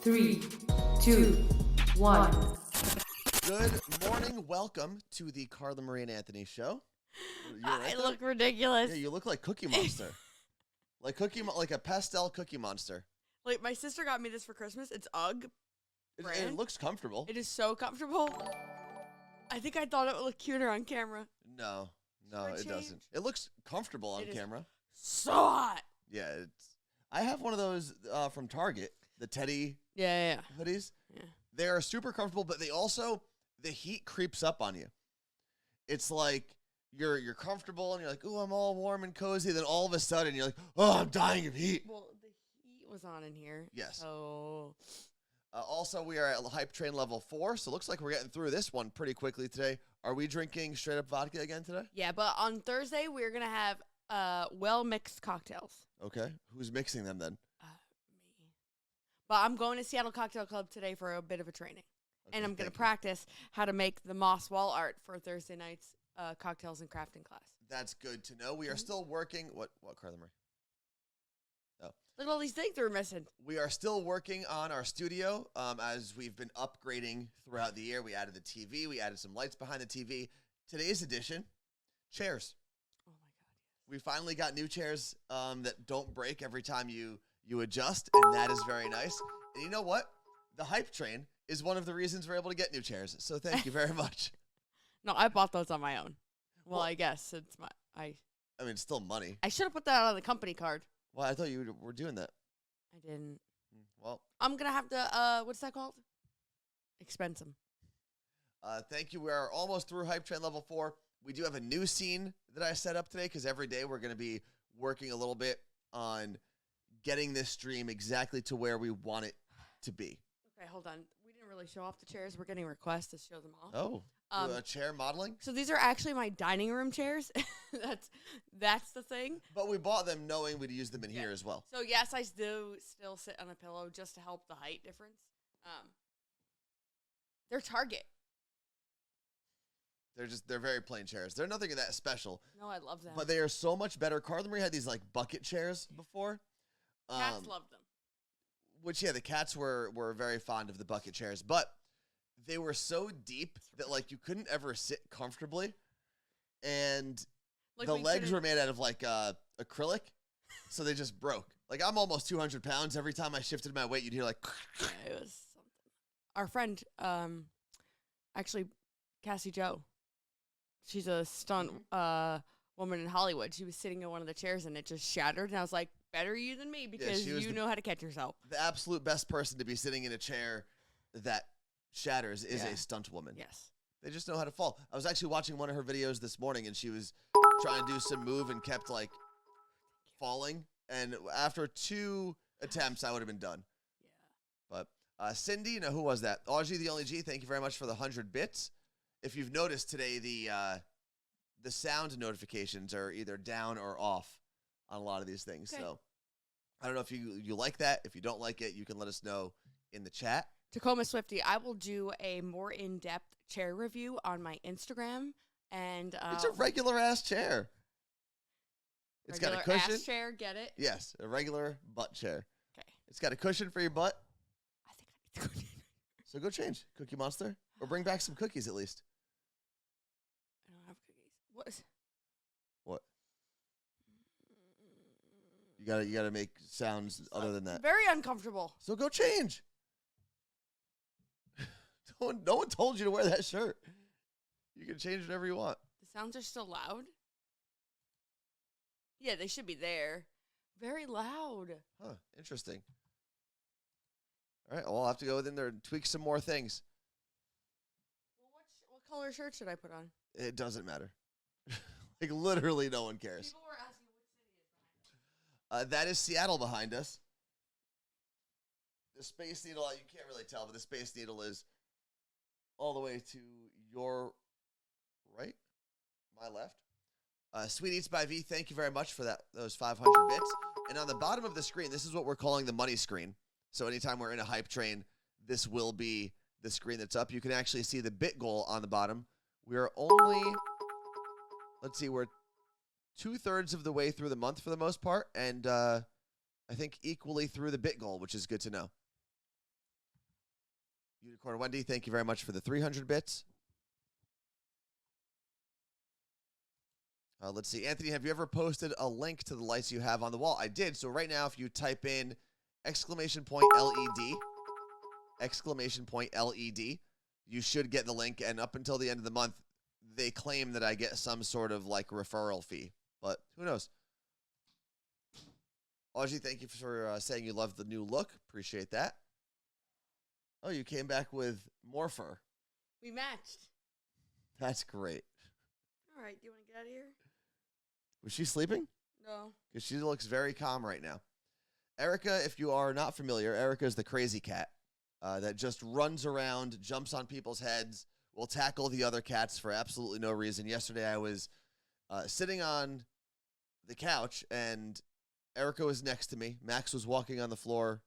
3, 2, 1. Good morning. Welcome to the Carla, Marie, and Anthony show. I look ridiculous. Yeah, you look like Cookie Monster. like a pastel Cookie Monster. Like, my sister got me this for Christmas. It's UGG. It looks comfortable. It is so comfortable. I think I thought it would look cuter on camera. No, it doesn't. It looks comfortable on camera. So hot. Yeah, I have one of those from Target, the Teddy hoodies. Yeah. They are super comfortable, but the heat creeps up on you. It's like you're comfortable and you're like, "Ooh, I'm all warm and cozy." Then all of a sudden you're like, "Oh, I'm dying of heat." Well, the heat was on in here. Yes. So. Also, we are at hype train level 4, so it looks like we're getting through this one pretty quickly today. Are we drinking straight up vodka again today? Yeah, but on Thursday we're gonna have well-mixed cocktails. Okay. Who's mixing them then? Me. But I'm going to Seattle Cocktail Club today for a bit of a training. Okay, And I'm going to practice how to make the moss wall art for Thursday night's cocktails and crafting class. That's good to know. We are still working. What, Carla Marie? Oh. Look at all these things we're missing. We are still working on our studio as we've been upgrading throughout the year. We added the TV. We added some lights behind the TV. Today's edition, chairs. Oh, my God. We finally got new chairs that don't break every time you adjust, and that is very nice. And you know what? The hype train is one of the reasons we're able to get new chairs. So thank you very much. No, I bought those on my own. Well, I guess it's I mean, it's still money. should have put that on the company card. Well, I thought you were doing that. I didn't. Well, I'm gonna have to. What's that called? Expense them. thank you. We are almost through hype train level 4. We do have a new scene that I set up today because every day we're going to be working a little bit on getting this stream exactly to where we want it to be. Okay, hold on. We didn't really show off the chairs. We're getting requests to show them off. Oh, chair modeling? So these are actually my dining room chairs. That's the thing. But we bought them knowing we'd use them in here as well. So yes, I do still sit on a pillow just to help the height difference. They're Target. They're very plain chairs. They're nothing that special. No, I love them. But they are so much better. Carla Marie had these like bucket chairs before. Cats love them. Which, yeah, the cats were very fond of the bucket chairs. But they were so deep that, like, you couldn't ever sit comfortably. And Like the legs were made out of, like, acrylic. So they just broke. Like, I'm almost 200 pounds. Every time I shifted my weight, you'd hear, like... Yeah, it was something. Our friend, actually, Cassie Joe, she's a stunt woman in Hollywood. She was sitting in one of the chairs, and it just shattered. And I was like, better you than me because you know how to catch yourself. The absolute best person to be sitting in a chair that shatters is a stunt woman. Yes. They just know how to fall. I was actually watching one of her videos this morning, and she was trying to do some move and kept, like, falling. And after 2 attempts, I would have been done. Yeah. But Cindy, who was that? Audrey the Only G, thank you very much for the 100 bits. If you've noticed today, the sound notifications are either down or off on a lot of these things. Okay. So I don't know if you like that. If you don't like it, you can let us know in the chat. Tacoma Swifty, I will do a more in-depth chair review on my Instagram. And it's a regular-ass chair. It's got a cushion. Ass chair, get it? Yes, a regular butt chair. Okay. It's got a cushion for your butt. I think I need to go change. So go change, Cookie Monster. Or bring back some cookies at least. I don't have cookies. What? You gotta make sounds other than that. Very uncomfortable. So go change. No one told you to wear that shirt. You can change whatever you want. The sounds are still loud? Yeah, they should be there. Very loud. Huh, interesting. All right, well, I'll have to go in there and tweak some more things. Well, what color shirt should I put on? It doesn't matter. Like, literally no one cares. People were asking which city is behind us. That is Seattle behind us. The Space Needle, you can't really tell, but the Space Needle is all the way to your right, my left. Sweet Eats by V, thank you very much for those 500 bits. And on the bottom of the screen, this is what we're calling the money screen. So anytime we're in a hype train, this will be the screen that's up. You can actually see the bit goal on the bottom. We're only, let's see, we're 2/3 of the way through the month for the most part, and I think equally through the bit goal, which is good to know. Unicorn Wendy, thank you very much for the 300 bits. Let's see. Anthony, have you ever posted a link to the lights you have on the wall? I did. So right now, if you type in !LED, you should get the link. And up until the end of the month, they claim that I get some sort of like referral fee. But who knows? Audrey, thank you for saying you love the new look. Appreciate that. Oh, you came back with more fur. We matched. That's great. All right, do you want to get out of here? Was she sleeping? No. Because she looks very calm right now. Erica, if you are not familiar, Erica is the crazy cat that just runs around, jumps on people's heads, will tackle the other cats for absolutely no reason. Yesterday I was sitting on the couch, and Erica was next to me. Max was walking on the floor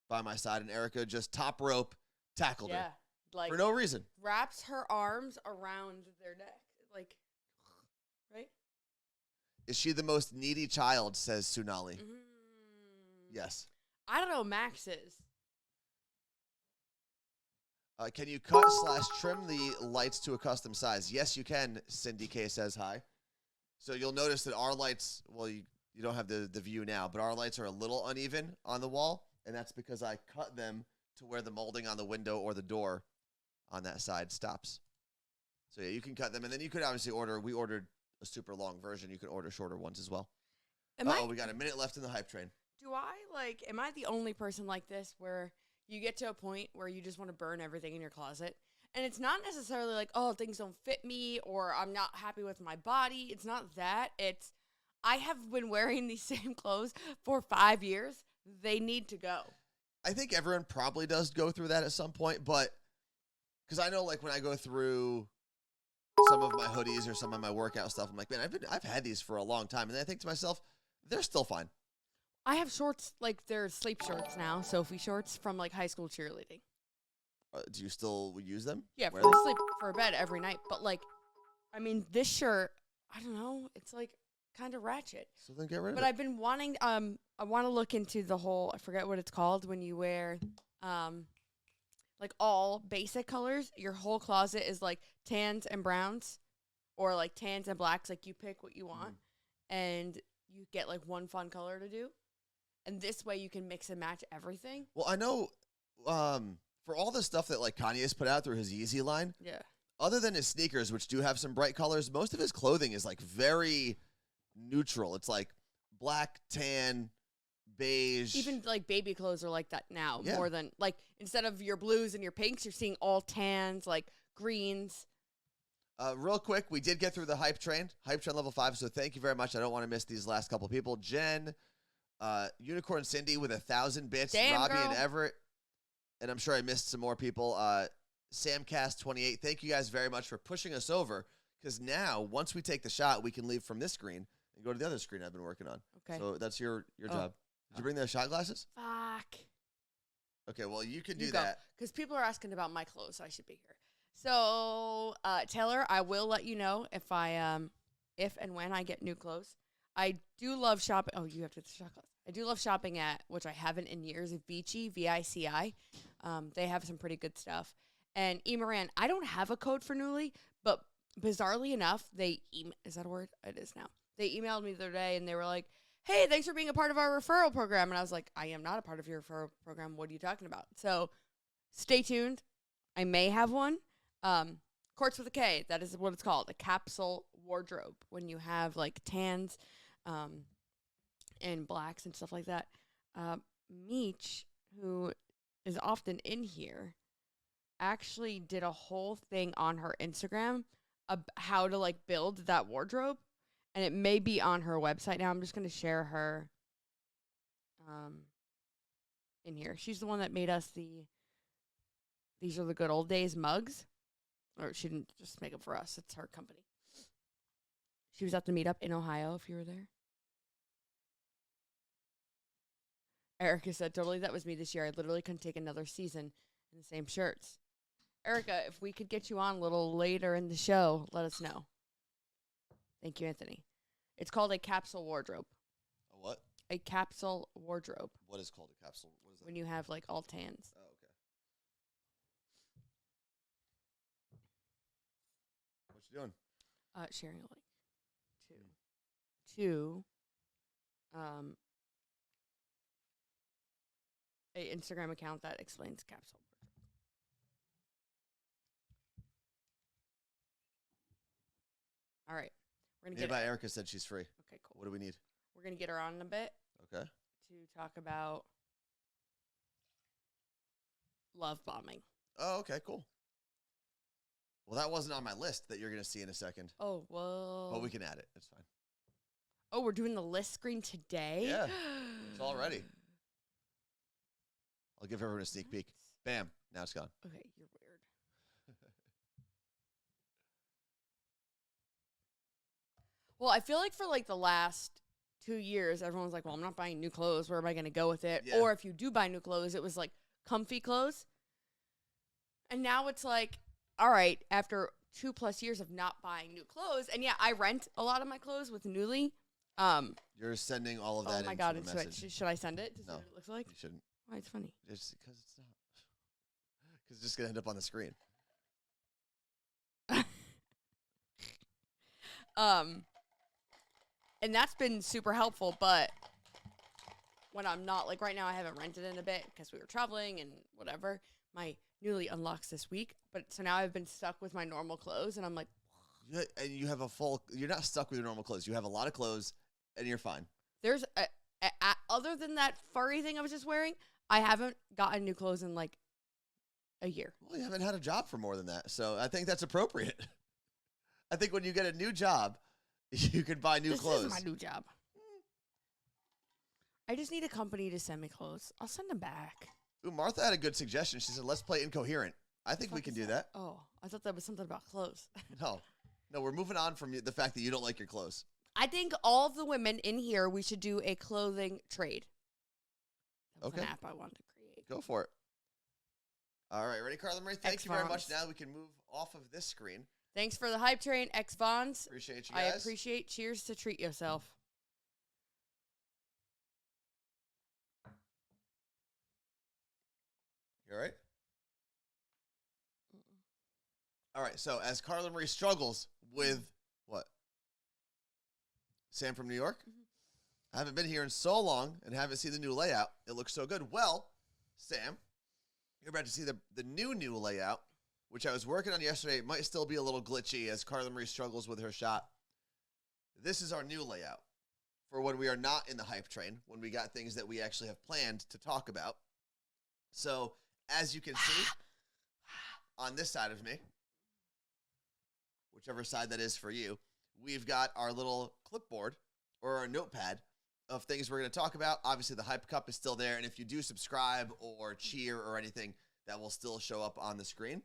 by my side, and Erica just top rope tackled her. Like For no reason. wraps her arms around their neck. Like, right? Is she the most needy child, says Sunali. Yes. I don't know, Max is. Can you cut/trim the lights to a custom size? Yes, you can, Cindy K says hi. So you'll notice that our lights, well, you don't have the view now, but our lights are a little uneven on the wall, and that's because I cut them to where the molding on the window or the door on that side stops. So yeah, you can cut them, and then you could obviously we ordered a super long version. You can order shorter ones as well. We got a minute left in the hype train. Am I the only person like this where you get to a point where you just want to burn everything in your closet? And it's not necessarily like, oh, things don't fit me or I'm not happy with my body. It's not that. It's, I have been wearing these same clothes for 5 years. They need to go. I think everyone probably does go through that at some point, but because I know like when I go through some of my hoodies or some of my workout stuff, I'm like, man, I've had these for a long time. And then I think to myself, they're still fine. I have shorts, like they're sleep shorts now, Sophie shorts from like high school cheerleading. Do you still use them? Yeah, Wear for them? sleep for bed every night. But like, I mean, this shirt, I don't know, it's like kind of ratchet. So then get rid of But it. I've been wanting, I want to look into the whole, I forget what it's called when you wear, like all basic colors. Your whole closet is like tans and browns, or like tans and blacks. Like you pick what you want, and you get like one fun color to do. And this way you can mix and match everything. Well, I know for all the stuff that like Kanye's put out through his Yeezy line, Yeah. other than his sneakers, which do have some bright colors, most of his clothing is like very neutral. It's like black, tan, beige. Even like baby clothes are like that now, Yeah. more than like instead of your blues and your pinks, you're seeing all tans, like greens. Real quick, we did get through the hype train level 5, so thank you very much. I don't want to miss these last couple people. Jen, Unicorn Cindy with 1,000 bits, Damn, Robbie girl. and Everett, and I'm sure I missed some more people. Samcast28, thank you guys very much for pushing us over, because now, once we take the shot, we can leave from this screen and go to the other screen I've been working on. Okay. So that's your job. Did you bring the shot glasses? Fuck. Okay, well, you can do You go. that. Because people are asking about my clothes, so I should be here. So, Taylor, I will let you know if and when I get new clothes. I do love shopping. Oh, you have to get the shot glass. I do love shopping at, which I haven't in years, Vici, V-I-C-I. They have some pretty good stuff. And Moran, I don't have a code for Newly, but bizarrely enough, is that a word? It is now. They emailed me the other day, and they were like, hey, thanks for being a part of our referral program. And I was like, I am not a part of your referral program. What are you talking about? So stay tuned. I may have one. Quartz with a K, that is what it's called, a capsule wardrobe, when you have like tans and blacks and stuff like that. Meech, who is often in here, actually did a whole thing on her Instagram how to like build that wardrobe, and it may be on her website now. I'm just going to share her in here. She's the one that made us these are the good old days mugs. Or she didn't just make them for us. It's her company. She was at the meetup in Ohio, if you were there. Erica said, totally, that was me this year. I literally couldn't take another season in the same shirts. Erica, if we could get you on a little later in the show, let us know. Thank you, Anthony. It's called a capsule wardrobe. A what? A capsule wardrobe. What is called a capsule? What is that? When you have, like, all tans. Oh, okay. you doing? Sharing a link to a Instagram account that explains capsule wardrobe. All right. We're going to get Nearby Erica said she's free. Okay, cool. What do we need? We're going to get her on in a bit Okay. to talk about love bombing. Oh, okay, cool. Well, that wasn't on my list that you're going to see in a second. Oh, well. But we can add it. It's fine. Oh, we're doing the list screen today? Yeah. It's all ready. I'll give everyone a sneak peek. Bam. Now it's gone. Okay, you're weird. Well, I feel like for like the last 2 years, everyone's like, well, I'm not buying new clothes. Where am I going to go with it? Yeah. Or if you do buy new clothes, it was like comfy clothes. And now it's like, all right, after 2+ years of not buying new clothes, and yeah, I rent a lot of my clothes with Nuuly. You're sending all of that Oh my into God, the it's message. should I send it to see No. what it looks like? You shouldn't. Why, it's funny. Just because it's not. Because it's just going to end up on the screen. And that's been super helpful, but when I'm not, like right now I haven't rented in a bit because we were traveling and whatever. My Nuuly unlocks this week, but so now I've been stuck with my normal clothes, and I'm like, Yeah, and you have you're not stuck with your normal clothes. You have a lot of clothes, and you're fine. there's other than that furry thing I was just wearing, I haven't gotten new clothes in like a year. Well, you haven't had a job for more than that, so I think that's appropriate. I think when you get a new job, you can buy new clothes. This is my new job. I just need a company to send me clothes. I'll send them back. Ooh, Martha had a good suggestion. She said, let's play Incoherent. I think we Fuck can is do that. Oh, I thought that was something about clothes. No, we're moving on from the fact that you don't like your clothes. I think all of the women in here, we should do a clothing trade. That was Okay. an app I wanted to create. Go for it. All right, ready, Carla Marie? Thank you very much. X-Vons. Now we can move off of this screen. Thanks for the hype train, X-Vons. Appreciate you I guys. appreciate. Cheers to treat yourself. You all right? All right, so as Carla Marie struggles with what? Sam from New York? I haven't been here in so long and haven't seen the new layout. It looks so good. Well, Sam, you're about to see the new layout, which I was working on yesterday. It might still be a little glitchy as Carla Marie struggles with her shot. This is our new layout for when we are not in the hype train, when we got things that we actually have planned to talk about. So, as you can see, on this side of me, whichever side that is for you, we've got our little clipboard or our notepad of things we're going to talk about. Obviously, the hype cup is still there, and if you do subscribe or cheer or anything, that will still show up on the screen.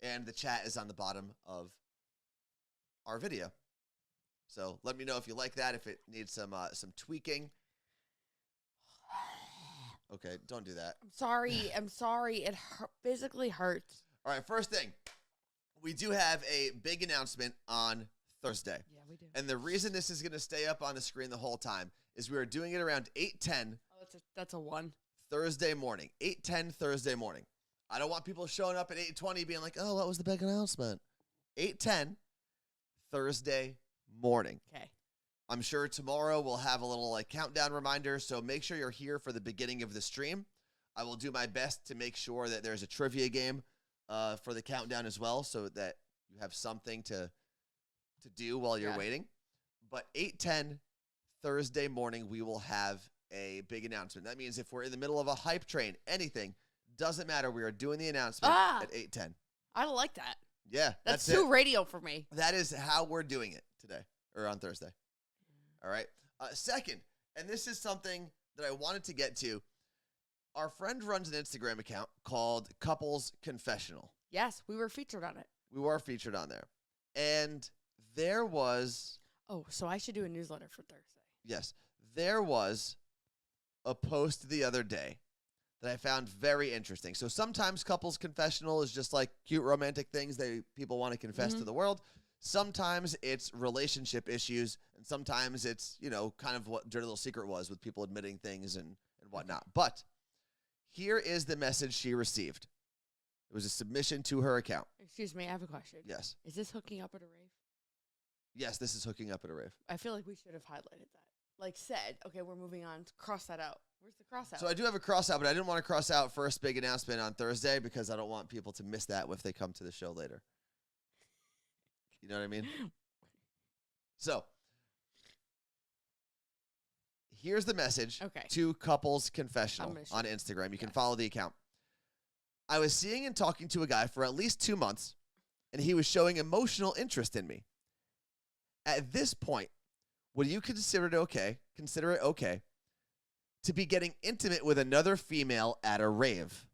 And the chat is on the bottom of our video. So let me know if you like that, if it needs some tweaking. Okay, don't do that. I'm sorry. It physically hurts. All right, first thing. We do have a big announcement on Thursday. Yeah, we do. And the reason this is going to stay up on the screen the whole time is we are doing it around 8:10 Oh, that's a one. Thursday morning. 8:10 Thursday morning. I don't want people showing up at 8:20 being like, oh, what was the big announcement? 8:10 Thursday morning. Okay. I'm sure tomorrow we'll have a little countdown reminder, so make sure you're here for the beginning of the stream. I will do my best to make sure that there's a trivia game for the countdown as well, so that you have something to do while you're waiting. But 8:10 Thursday morning, we will have a big announcement. That means if we're in the middle of a hype train, anything, doesn't matter. We are doing the announcement at 8:10. I don't like that. Yeah, That's it. too radio for me. That is how we're doing it today, or on Thursday. All right. Second, and this is something that I wanted to get to. Our friend runs an Instagram account called Couples Confessional. Yes, we were featured on it. We were featured on there. And there was... Oh, so I should do a newsletter for Thursday. Yes. There was a post the other day that I found very interesting. So sometimes Couples Confessional is just like cute romantic things people want to confess to the world. Sometimes it's relationship issues, and sometimes it's, kind of what Dirty Little Secret was with people admitting things and whatnot. But here is the message she received. It was a submission to her account. Excuse me, I have a question. Yes. Is this hooking up at a rave? Yes, this is hooking up at a rave. I feel like we should have highlighted that. Like said, okay, we're moving on. Cross that out. Where's the cross out? So I do have a cross out, but I didn't want to cross out first big announcement on Thursday because I don't want people to miss that if they come to the show later. You know what I mean? So here's the message to Couples Confessional on Instagram. You can follow the account. I was seeing and talking to a guy for at least 2 months, and he was showing emotional interest in me. At this point, would you consider it okay to be getting intimate with another female at a rave?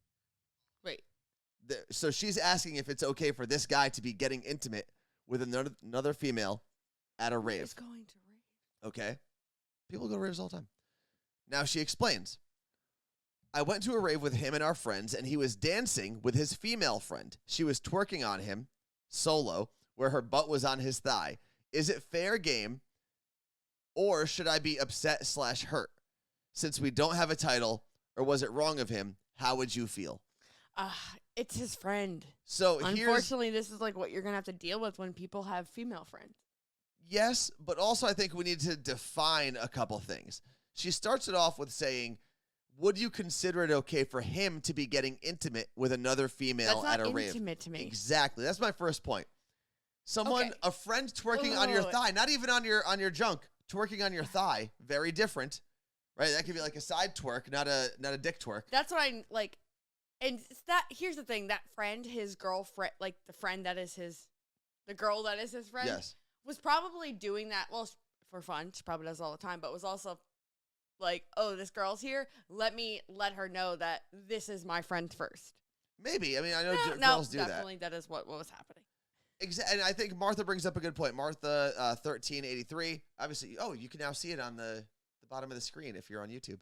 Wait. So she's asking if it's okay for this guy to be getting intimate with another female at a rave. Who's going to rave? Okay. People go to raves all the time. Now she explains. I went to a rave with him and our friends, and he was dancing with his female friend. She was twerking on him, solo, where her butt was on his thigh. Is it fair game, or should I be upset/hurt? Since we don't have a title, or was it wrong of him? How would you feel? It's his friend. So unfortunately, this is like what you're going to have to deal with when people have female friends. Yes, but also I think we need to define a couple things. She starts it off with saying, would you consider it okay for him to be getting intimate with another female at a rave? That's not intimate to me. Exactly. That's my first point. A friend twerking on your thigh, not even on your junk, twerking on your thigh, very different, right? That could be like a side twerk, not a dick twerk. That's what I like. And here's the thing, that friend, his girlfriend, like the girl that is his friend, yes, was probably doing that, well, for fun. She probably does all the time, but was also like, oh, this girl's here. Let me let her know that this is my friend first. Maybe. I mean, I know girls do definitely that is what was happening. Exactly. And I think Martha brings up a good point. Martha 1383. Obviously, you can now see it on the bottom of the screen if you're on YouTube.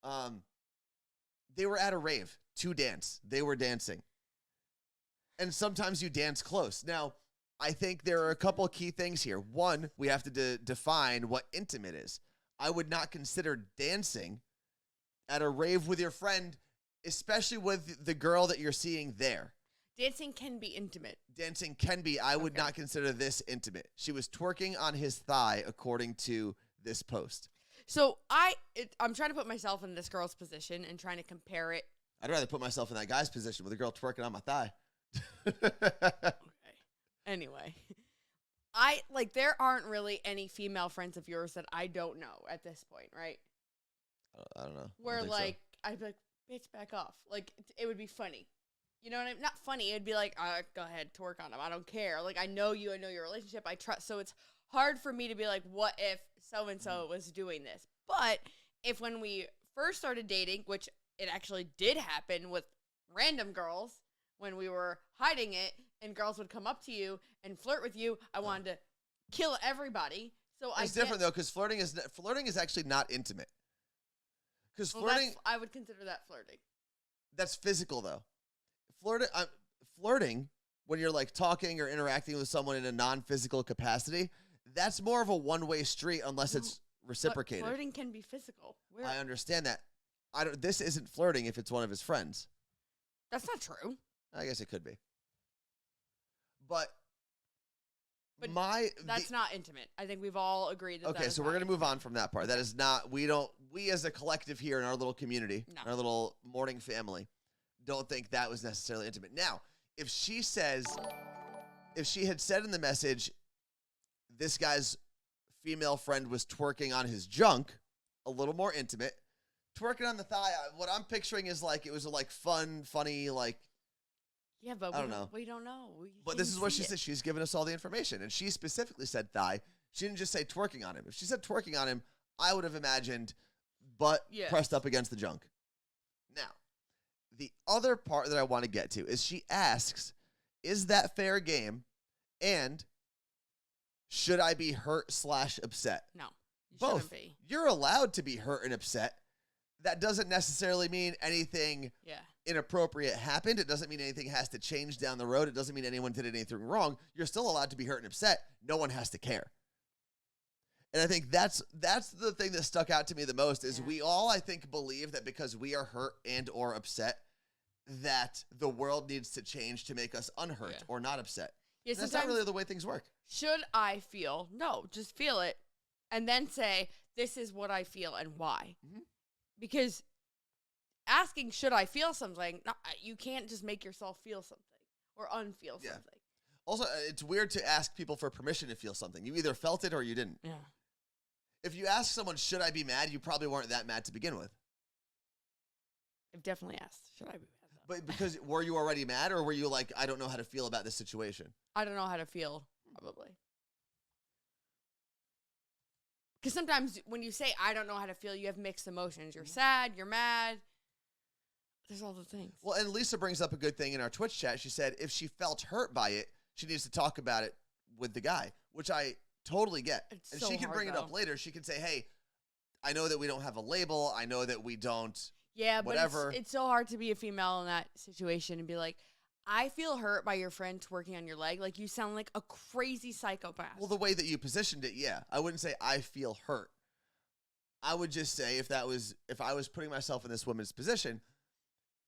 Oh. They were at a rave to dance. They were dancing. And sometimes you dance close. Now, I think there are a couple of key things here. One, we have to define what intimate is. I would not consider dancing at a rave with your friend, especially with the girl that you're seeing there. Dancing can be intimate. Dancing can be. I would not consider this intimate. She was twerking on his thigh, according to this post. So I'm trying to put myself in this girl's position and trying to compare it. I'd rather put myself in that guy's position with a girl twerking on my thigh. Okay. Anyway, there aren't really any female friends of yours that I don't know at this point, right? I don't know. Where I'd be like, bitch, back off. Like, it would be funny. You know what I mean? Not funny. It'd be like, go ahead, twerk on him. I don't care. Like, I know you. I know your relationship. I trust. So it's hard for me to be like, what if so-and-so was doing this? But if when we first started dating, which it actually did happen with random girls when we were hiding it, and girls would come up to you and flirt with you, I wanted to kill everybody. So it's different, though, because flirting is actually not intimate. Because flirting... I would consider that flirting. That's physical, though. Flirting, when you're like talking or interacting with someone in a non-physical capacity, that's more of a one-way street unless it's reciprocated. But flirting can be physical. I understand that. This isn't flirting if it's one of his friends. That's not true. I guess it could be. But that's not intimate. I think we've all agreed that. Okay, so we're going to move on from that part. That is not, we as a collective here in our little community, our little morning family, don't think that was necessarily intimate. Now, if she had said in the message, this guy's female friend was twerking on his junk, a little more intimate. Twerking on the thigh, what I'm picturing is like, it was a funny, like, yeah, but I don't know. We don't know. But this is what she said. She's given us all the information. And she specifically said thigh. She didn't just say twerking on him. If she said twerking on him, I would have imagined butt pressed up against the junk. Now, the other part that I want to get to is she asks, is that fair game? And should I be hurt/upset? No, you both. Shouldn't be. You're allowed to be hurt and upset. That doesn't necessarily mean anything inappropriate happened. It doesn't mean anything has to change down the road. It doesn't mean anyone did anything wrong. You're still allowed to be hurt and upset. No one has to care. And I think that's the thing that stuck out to me the most is we all, I think, believe that because we are hurt and or upset, that the world needs to change to make us unhurt or not upset. Yeah, that's not really the way things work. should I feel? No, just feel it. And then say, this is what I feel and why. Mm-hmm. Because asking, should I feel something? No, you can't just make yourself feel something or unfeel something. Also, it's weird to ask people for permission to feel something. You either felt it or you didn't. Yeah. If you ask someone, should I be mad? You probably weren't that mad to begin with. I've definitely asked, should I be mad? But because were you already mad, or were you like, I don't know how to feel about this situation? I don't know how to feel, probably. Because sometimes when you say, I don't know how to feel, you have mixed emotions. You're sad, you're mad. There's all the things. Well, and Lisa brings up a good thing in our Twitch chat. She said if she felt hurt by it, she needs to talk about it with the guy, which I totally get. It's and so she can hard, bring it though. up later. She can say, hey, I know that we don't have a label. I know that we don't. Yeah, whatever. but it's so hard to be a female in that situation and be like, I feel hurt by your friend twerking on your leg. Like, you sound like a crazy psychopath. Well, the way that you positioned it, yeah. I wouldn't say I feel hurt. I would just say if I was putting myself in this woman's position,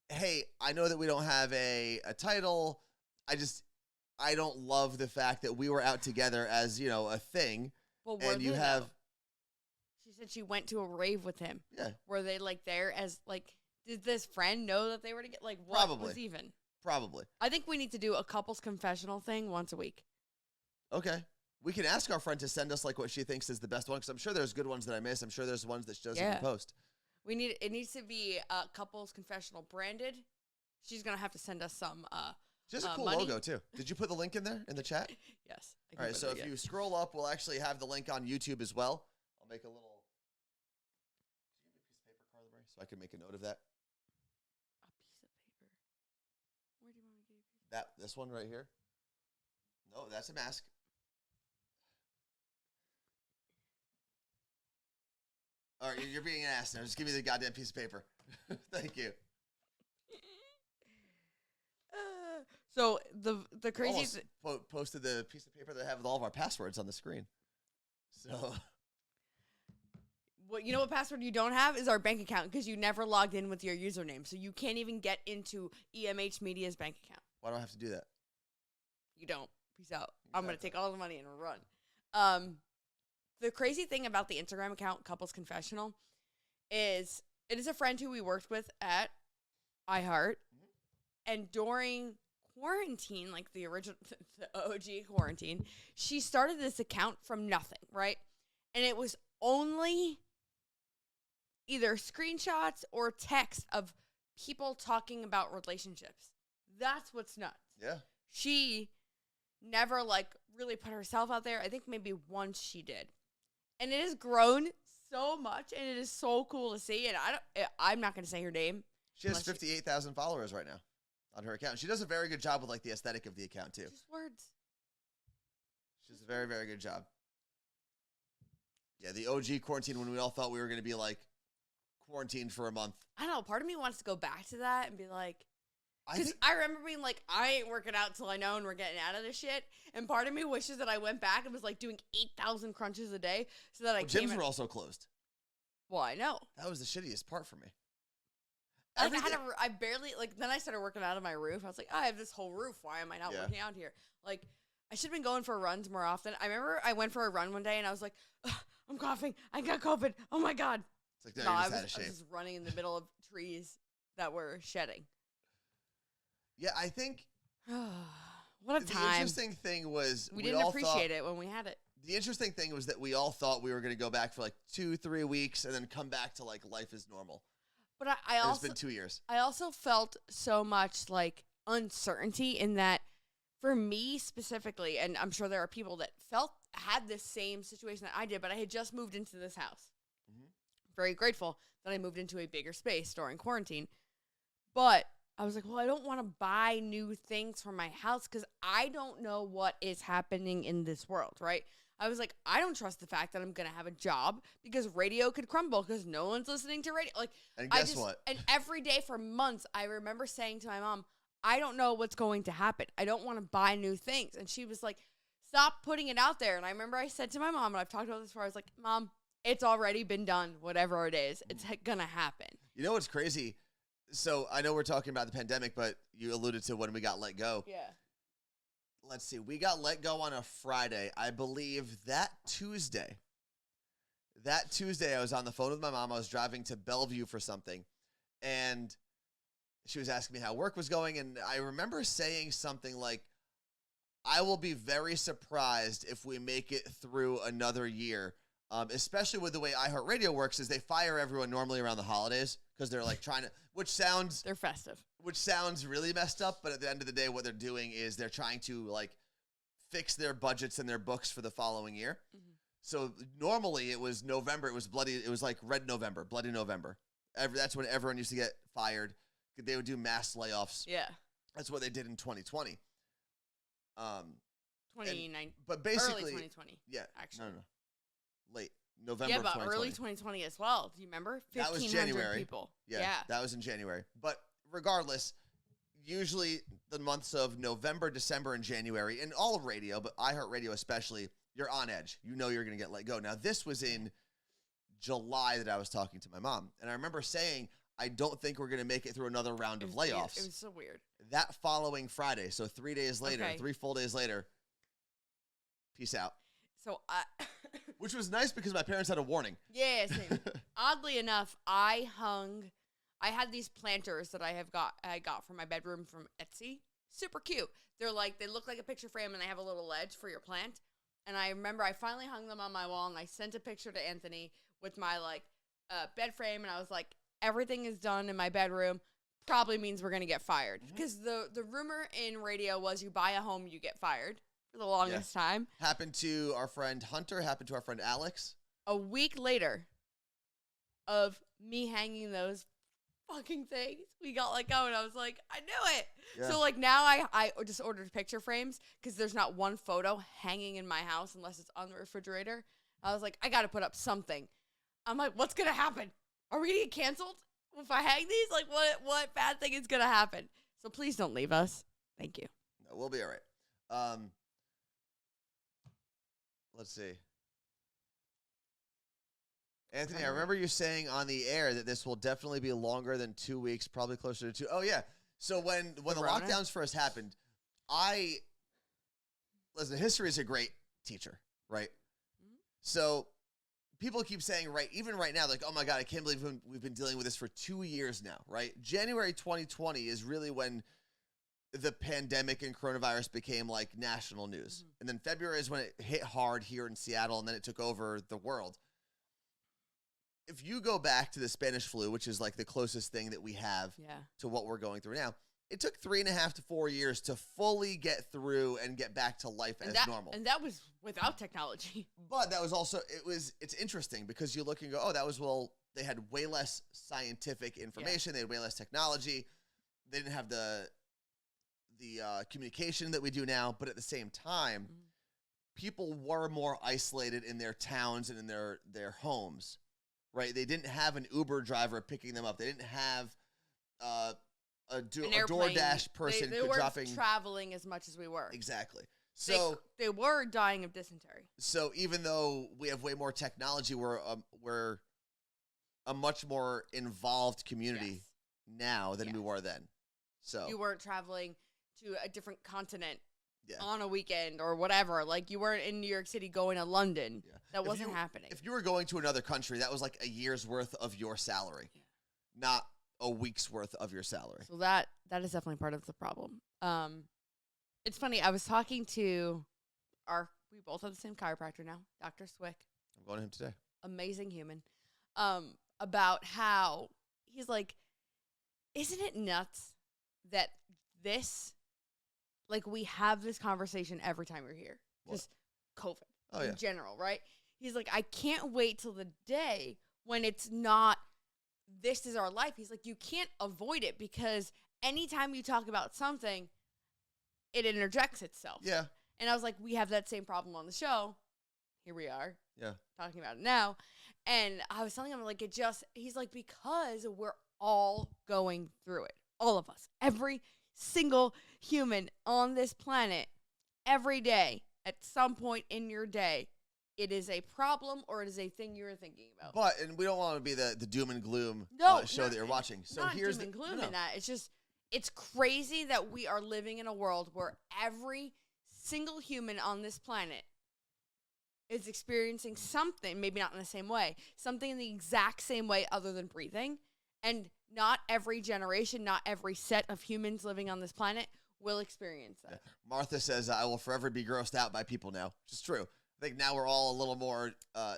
hey, I know that we don't have a title. I don't love the fact that we were out together as, a thing. Well, and you have... She said she went to a rave with him. Yeah. Were they, like, there as, like, did this friend know that they were together? Like, what Probably. was even? Probably. I think we need to do a couples confessional thing once a week. Okay. We can ask our friend to send us, like, what she thinks is the best one, because I'm sure there's good ones that I miss. I'm sure there's ones that she doesn't even post. It needs to be couples confessional branded. She's going to have to send us some She has a cool money. logo, too. Did you put the link in there in the chat? Yes. All right, so if you scroll up, we'll actually have the link on YouTube as well. I'll make a little... Do you have a piece of paper, Carla Murray, so I can make a note of that? A piece of paper. Where do you want to get it? This one right here? No, that's a mask. All right, you're being an ass now. Just give me the goddamn piece of paper. Thank you. So the crazy Posted the piece of paper that I have with all of our passwords on the screen. So, you know what password you don't have is our bank account, because you never logged in with your username, so you can't even get into EMH Media's bank account. why do I have to do that? You don't. Peace out. I'm gonna take all the money and run. The crazy thing about the Instagram account Couples Confessional is it is a friend who we worked with at iHeart, and during quarantine, like the original, the OG quarantine, she started this account from nothing, right? And it was only either screenshots or text of people talking about relationships. That's what's nuts. Yeah. She never, like, really put herself out there. I think maybe once she did. And it has grown so much, and it is so cool to see. And I'm not going to say her name. She has 58,000 followers right now on her account. She does a very good job with, like, the aesthetic of the account, too. Just words. She does a very, very good job. Yeah, the OG quarantine, when we all thought we were going to be, like, quarantined for a month. I don't know. Part of me wants to go back to that and be like, because I remember being like, I ain't working out till I know and we're getting out of this shit. And part of me wishes that I went back and was like doing 8,000 crunches a day so that I came gyms were also closed. Well, I know. That was the shittiest part for me. Like, I barely, like, then I started working out of my roof. I was like, I have this whole roof. Why am I not working out here? Like, I should have been going for runs more often. I remember I went for a run one day and I was like, I'm coughing. I got COVID. Oh my God. It's like, no, I was was just running in the middle of trees that were shedding. Yeah, I think what a time. The interesting thing was we didn't appreciate it when we had it. The interesting thing was that we all thought we were going to go back for like 2-3 weeks and then come back to like life is normal. But I also, it's been 2 years. I also felt so much like uncertainty in that for me specifically, and I'm sure there are people that had this same situation that I did, but I had just moved into this house. Mm-hmm. Very grateful that I moved into a bigger space during quarantine. But I was like, well, I don't want to buy new things for my house because I don't know what is happening in this world, right? I was like, I don't trust the fact that I'm going to have a job because radio could crumble because no one's listening to radio. Like, and guess what? And every day for months, I remember saying to my mom, I don't know what's going to happen. I don't want to buy new things. And she was like, stop putting it out there. And I remember I said to my mom, and I've talked about this before, I was like, Mom, it's already been done, whatever it is. It's going to happen. You know what's crazy? So I know we're talking about the pandemic, but you alluded to when we got let go. Yeah. let's see. We got let go on a Friday. I believe that Tuesday, I was on the phone with my mom. I was driving to Bellevue for something, and she was asking me how work was going, and I remember saying something like, I will be very surprised if we make it through another year, especially with the way iHeartRadio works, is they fire everyone normally around the holidays because they're like trying to, They're festive. which sounds really messed up, but at the end of the day, what they're doing is they're trying to like fix their budgets and their books for the following year. Mm-hmm. So normally it was November. It was like Red November, Bloody November. That's when everyone used to get fired. They would do mass layoffs. Yeah. That's what they did in 2020. 29. But basically, early 2020. Yeah. Actually. No. Late November. Yeah, of but 2020. early 2020 as well. Do you remember? That was 1,500 January. people. Yeah, that was in January. But regardless, usually the months of November, December, and January, and all of radio, but iHeartRadio especially, you're on edge. You know you're going to get let go. Now, this was in July that I was talking to my mom, and I remember saying, I don't think we're going to make it through another round of layoffs. It was so weird. That following Friday, so 3 days later, Okay. 3 full days later, peace out. So Which was nice because my parents had a warning. yeah, same. Oddly enough, I had these planters that I got from my bedroom from Etsy. Super cute. They look like a picture frame and they have a little ledge for your plant. And I remember I finally hung them on my wall and I sent a picture to Anthony with my bed frame, and I was like, everything is done in my bedroom. Probably means we're gonna get fired. Because the rumor in radio was you buy a home, you get fired for the longest time. Happened to our friend Hunter, happened to our friend Alex. A week later of me hanging those fucking things, we got let go, and I was like, I knew it. Yeah. So now I just ordered picture frames because there's not one photo hanging in my house unless it's on the refrigerator. I was like, I got to put up something. I'm like, what's going to happen? Are we going to get canceled if I hang these? Like, what bad thing is going to happen? So please don't leave us. Thank you. No, we'll be all right. Let's see. Anthony, I remember you saying on the air that this will definitely be longer than 2 weeks, probably closer to 2. Oh, yeah. So when the lockdowns first happened, listen, history is a great teacher, right? Mm-hmm. So people keep saying, right, even right now, like, oh my God, I can't believe we've been dealing with this for 2 years now, right? January 2020 is really when the pandemic and coronavirus became like national news. Mm-hmm. And then February is when it hit hard here in Seattle, and then it took over the world. If you go back to the Spanish flu, which is like the closest thing that we have to what we're going through now, it took 3.5 to 4 years to fully get through and get back to life as normal. And that was without technology. But that was also, it's interesting because you look and go, they had way less scientific information. They had way less technology. They didn't have the communication that we do now. But at the same time, people were more isolated in their towns and in their homes. Right, they didn't have an Uber driver picking them up. They didn't have a DoorDash person they weren't dropping traveling as much as we were. Exactly. So they were dying of dysentery. So even though we have way more technology, we're a much more involved community now than we were then. So you weren't traveling to a different continent on a weekend or whatever. Like, you weren't in New York City going to London. Yeah. That wasn't happening. If you were going to another country, that was like a year's worth of your salary, not a week's worth of your salary. So that is definitely part of the problem. It's funny. I was talking to we both have the same chiropractor now, Dr. Swick. I'm going to him today. Amazing human. About how he's like, isn't it nuts that we have this conversation every time we're here? What? Just COVID in general, right? He's like, I can't wait till the day when it's not, this is our life. He's like, you can't avoid it because anytime you talk about something, it interjects itself. Yeah. And I was like, we have that same problem on the show. Here we are. Yeah. Talking about it now. And I was telling him, like, he's like, because we're all going through it. All of us. Every single human on this planet, every day, at some point in your day, it is a problem or it is a thing you're thinking about. And we don't want to be the doom and gloom show that you're watching. So not here's doom and gloom in that. It's just, it's crazy that we are living in a world where every single human on this planet is experiencing something, maybe not in the same way, something in the exact same way other than breathing. And not every generation, not every set of humans living on this planet will experience that. Yeah. Martha says, I will forever be grossed out by people now, which is true. I think now we're all a little more,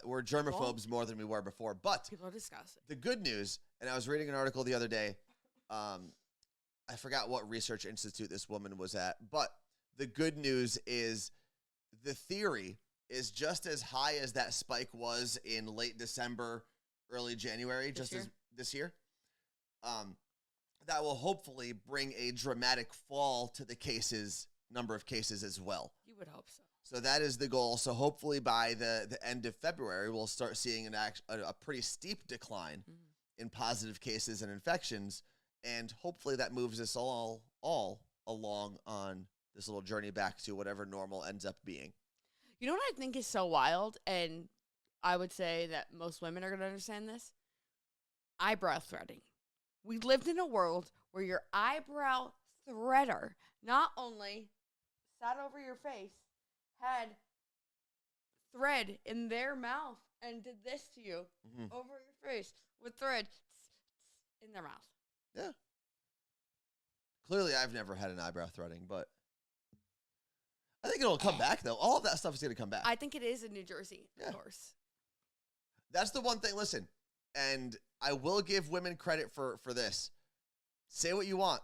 we're germaphobes more than we were before. But people are disgusting. The good news, and I was reading an article the other day, I forgot what research institute this woman was at, but the good news is the theory is just as high as that spike was in late December, early January, this year. That will hopefully bring a dramatic fall to the number of cases as well. You would hope so. So that is the goal. So hopefully by the end of February, we'll start seeing a pretty steep decline in positive cases and infections, and hopefully that moves us all along on this little journey back to whatever normal ends up being. You know what I think is so wild, and I would say that most women are going to understand this? Eyebrow threading. We lived in a world where your eyebrow threader not only sat over your face, had thread in their mouth and did this to you over your face with thread in their mouth. Yeah. Clearly, I've never had an eyebrow threading, but I think it'll come back, though. All of that stuff is going to come back. I think it is in New Jersey, of course. That's the one thing. Listen, and I will give women credit for this. Say what you want,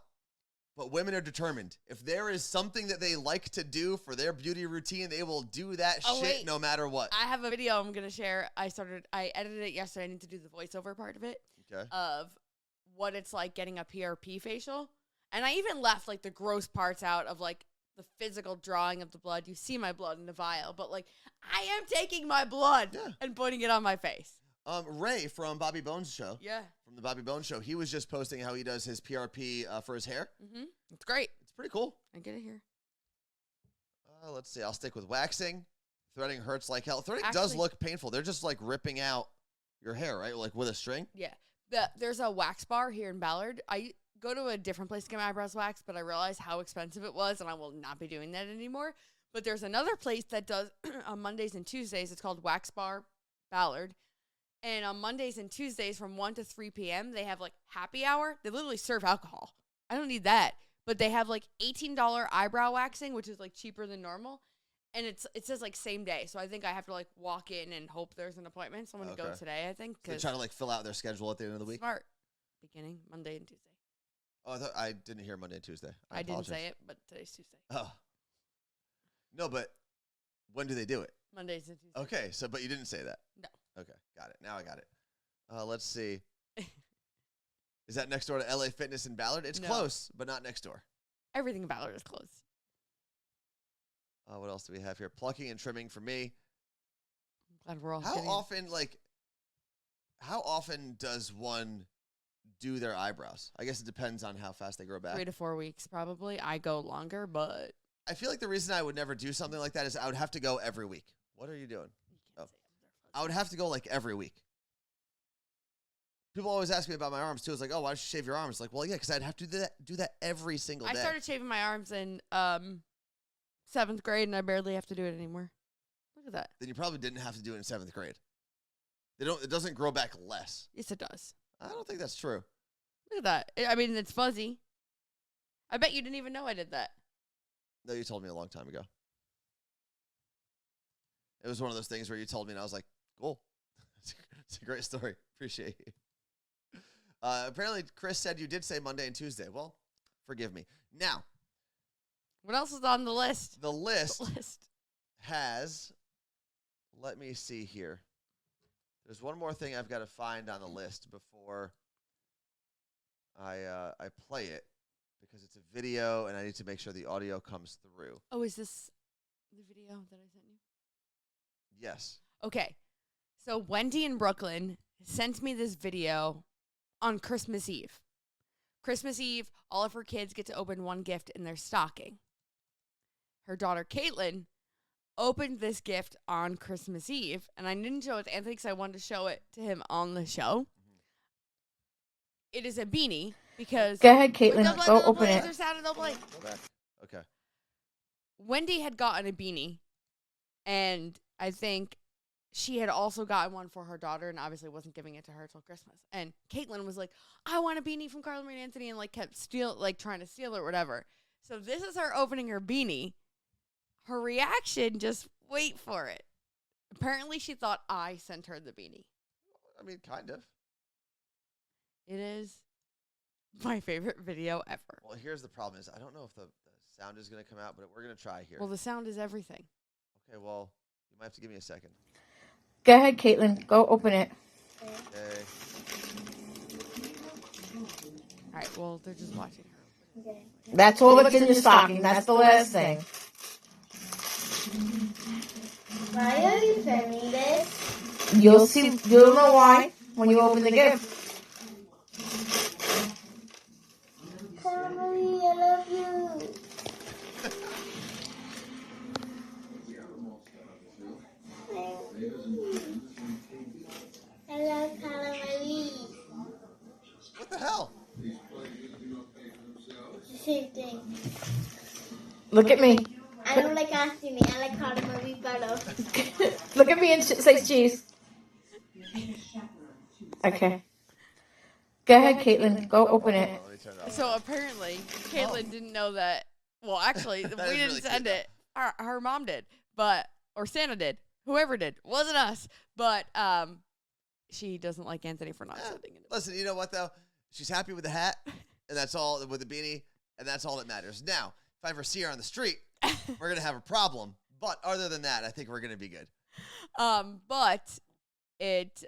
but women are determined. If there is something that they like to do for their beauty routine, they will do that shit no matter what. I have a video I'm going to share. I edited it yesterday. I need to do the voiceover part of it. Okay. Of what it's like getting a PRP facial. And I even left, like, the gross parts out of, like, the physical drawing of the blood. You see my blood in the vial, but, like, I am taking my blood and putting it on my face. Ray from Bobby Bones' show. Yeah. From the Bobby Bones show. He was just posting how he does his PRP for his hair. Mm-hmm. It's great. It's pretty cool. I get it here. Let's see. I'll stick with waxing. Threading hurts like hell. Threading does look painful. They're just, like, ripping out your hair, right? Like, with a string? Yeah. There's a wax bar here in Ballard. I go to a different place to get my eyebrows waxed, but I realized how expensive it was, and I will not be doing that anymore. But there's another place that does on Mondays and Tuesdays. It's called Wax Bar Ballard. And on Mondays and Tuesdays from 1 to 3 p.m., they have, like, happy hour. They literally serve alcohol. I don't need that. But they have, like, $18 eyebrow waxing, which is, like, cheaper than normal. And it says, like, same day. So I think I have to, like, walk in and hope there's an appointment. So I'm going to go today, I think. They're trying to, like, fill out their schedule at the end of the week? Smart. Beginning Monday and Tuesday. Oh, I didn't hear Monday and Tuesday. I didn't say it, but today's Tuesday. Oh. No, but when do they do it? Mondays and Tuesdays. Okay, but you didn't say that. No. Okay, got it. Now I got it. Let's see. Is that next door to LA Fitness in Ballard? It's close, but not next door. Everything in Ballard is close. What else do we have here? Plucking and trimming for me. I'm glad we're all How often does one do their eyebrows? I guess it depends on how fast they grow back. 3 to 4 weeks, probably. I go longer, but I feel like the reason I would never do something like that is I would have to go every week. What are you doing? I would have to go, like, every week. People always ask me about my arms, too. It's like, oh, why don't you shave your arms? Like, well, yeah, because I'd have to do that every single day. I started shaving my arms in 7th grade, and I barely have to do it anymore. Look at that. Then you probably didn't have to do it in 7th grade. It doesn't grow back less. Yes, it does. I don't think that's true. Look at that. I mean, it's fuzzy. I bet you didn't even know I did that. No, you told me a long time ago. It was one of those things where you told me, and I was like, cool. It's a great story. Appreciate you. Apparently, Chris said you did say Monday and Tuesday. Well, forgive me. Now, what else is on the list? The list has, let me see here. There's one more thing I've got to find on the list before I play it, because it's a video, and I need to make sure the audio comes through. Oh, is this the video that I sent you? Yes. Okay. So Wendy in Brooklyn sent me this video on Christmas Eve. Christmas Eve, all of her kids get to open one gift in their stocking. Her daughter, Caitlin, opened this gift on Christmas Eve, and I didn't show it to Anthony because I wanted to show it to him on the show. It is a beanie because... Go ahead, Caitlin. Go open it. Go back. Okay. Wendy had gotten a beanie, and I think she had also gotten one for her daughter, and obviously wasn't giving it to her till Christmas. And Caitlin was like, "I want a beanie from Carla Marie and Anthony," and like kept trying to steal it or whatever. So this is her opening her beanie. Her reaction, just wait for it. Apparently, she thought I sent her the beanie. I mean, kind of. It is my favorite video ever. Well, here's the problem: is I don't know if the sound is going to come out, but we're going to try here. Well, the sound is everything. Okay, well, you might have to give me a second. Go ahead, Caitlin. Go open it. Okay. All right. Well, they're just watching her. That's all that's in your stocking. That's the last thing. Why are you sending this? You'll see. You'll know why when you open the gift. Mommy, I love you. I love Carla Marie. What the hell? It's the same thing. Look at me. I don't like Anthony. I like Carla Marie better. Look at me and say cheese. Okay. Go ahead, Caitlin. Go open it. Let me turn it off. So apparently, Caitlin didn't know that. Well, actually, we is didn't really send cute, it. Her mom did, or Santa did. Whoever did, wasn't us. But she doesn't like Anthony for not sending it. Listen, you know what though? She's happy with the hat, and that's all. With the beanie, and that's all that matters. Now, if I ever see her on the street, we're gonna have a problem. But other than that, I think we're gonna be good. But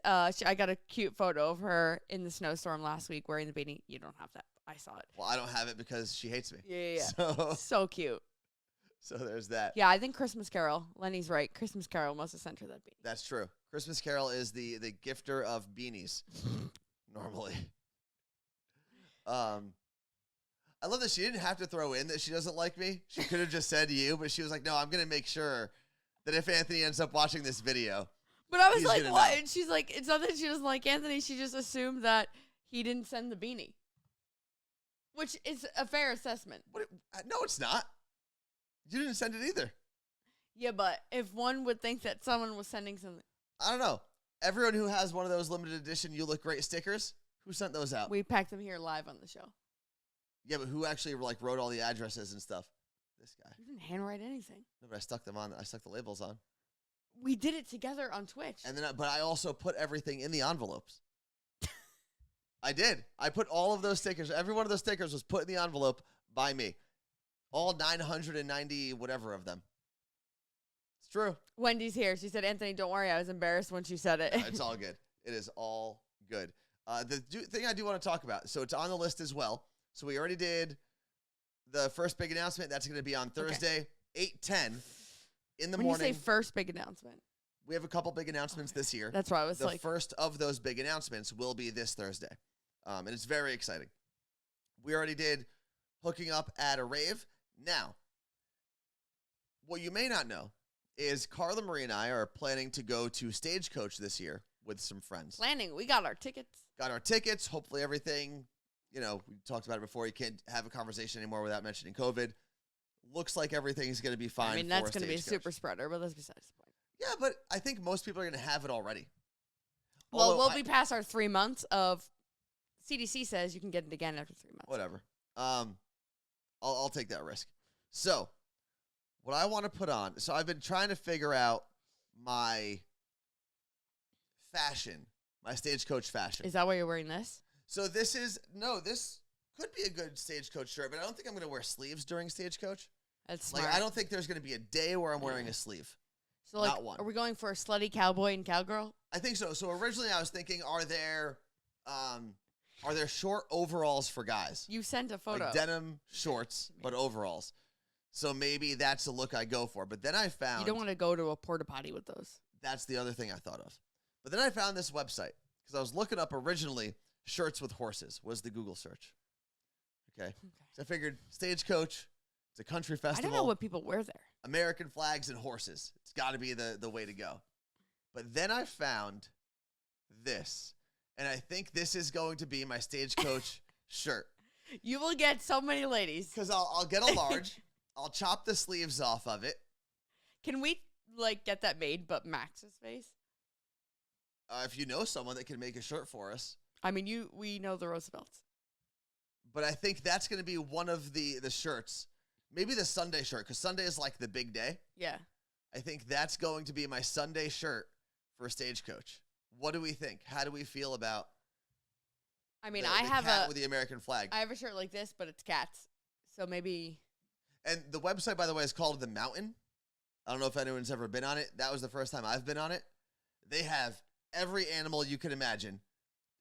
I got a cute photo of her in the snowstorm last week wearing the beanie. You don't have that. I saw it. Well, I don't have it because she hates me. Yeah. So, So cute. so there's that. Yeah, I think Christmas Carol. Lenny's right. Christmas Carol must have sent her that beanie. That's true. Christmas Carol is the gifter of beanies, normally. I love that she didn't have to throw in that she doesn't like me. She could have just said you, but she was like, no, I'm going to make sure that if Anthony ends up watching this video. But I was He's like, gonna what? know. And she's like, it's not that she doesn't like Anthony. She just assumed that he didn't send the beanie, which is a fair assessment. No, it's not. You didn't send it either. Yeah, but if one would think that someone was sending something. I don't know. Everyone who has one of those limited edition You Look Great stickers, who sent those out? We packed them here live on the show. Yeah, but who actually wrote all the addresses and stuff? This guy. You didn't handwrite anything. No, but I stuck them on. I stuck the labels on. We did it together on Twitch. And then, but I also put everything in the envelopes. I did. I put all of those stickers. Every one of those stickers was put in the envelope by me. All 990 whatever of them. It's true. Wendy's here. She said, Anthony, don't worry. I was embarrassed when she said it. No, it's all good. It is all good. The thing I do want to talk about, so it's on the list as well. So we already did the first big announcement. That's going to be on Thursday, 8:10 in the When morning. you say first big announcement. We have a couple big announcements this year. That's why I was The like. first of those big announcements will be this Thursday. And it's very exciting. We already did hooking up at a rave. Now, what you may not know is Carla Marie and I are planning to go to Stagecoach this year with some friends. Planning. We got our tickets. Got our tickets. Hopefully everything, we talked about it before. You can't have a conversation anymore without mentioning COVID. Looks like everything's going to be fine. I mean, that's going to be a super spreader, but that's besides the point. Yeah, but I think most people are going to have it already. Well, Although we'll be past our 3 months of CDC says you can get it again after 3 months. Whatever. I'll take that risk. So, what I want to put on. So I've been trying to figure out my fashion, my Stagecoach fashion. Is that why you're wearing this? So this could be a good Stagecoach shirt, but I don't think I'm going to wear sleeves during Stagecoach. That's smart. Like I don't think there's going to be a day where I'm wearing a sleeve. So, like, not one. Are we going for a slutty cowboy and cowgirl? I think so. So originally I was thinking, are there short overalls for guys? You sent a photo. Like denim shorts, but overalls. So maybe that's the look I go for. But then I found... You don't want to go to a porta potty with those. That's the other thing I thought of. But then I found this website. Because I was looking up originally, shirts with horses was the Google search. Okay. So I figured Stagecoach, it's a country I festival. don't know what people wear there. American flags and horses. It's got to be the way to go. But then I found this. And I think this is going to be my Stagecoach shirt. You will get so many ladies. Because I'll get a large. I'll chop the sleeves off of it. Can we like get that made, but Max's face? If you know someone that can make a shirt for us. I mean, we know the Roosevelts. But I think that's going to be one of the shirts. Maybe the Sunday shirt, because Sunday is like the big day. Yeah. I think that's going to be my Sunday shirt for Stagecoach. What do we think? How do we feel about I mean, the I have cat with the American flag? I have a shirt like this, but it's cats. So maybe. And the website, by the way, is called The Mountain. I don't know if anyone's ever been on it. That was the first time I've been on it. They have every animal you can imagine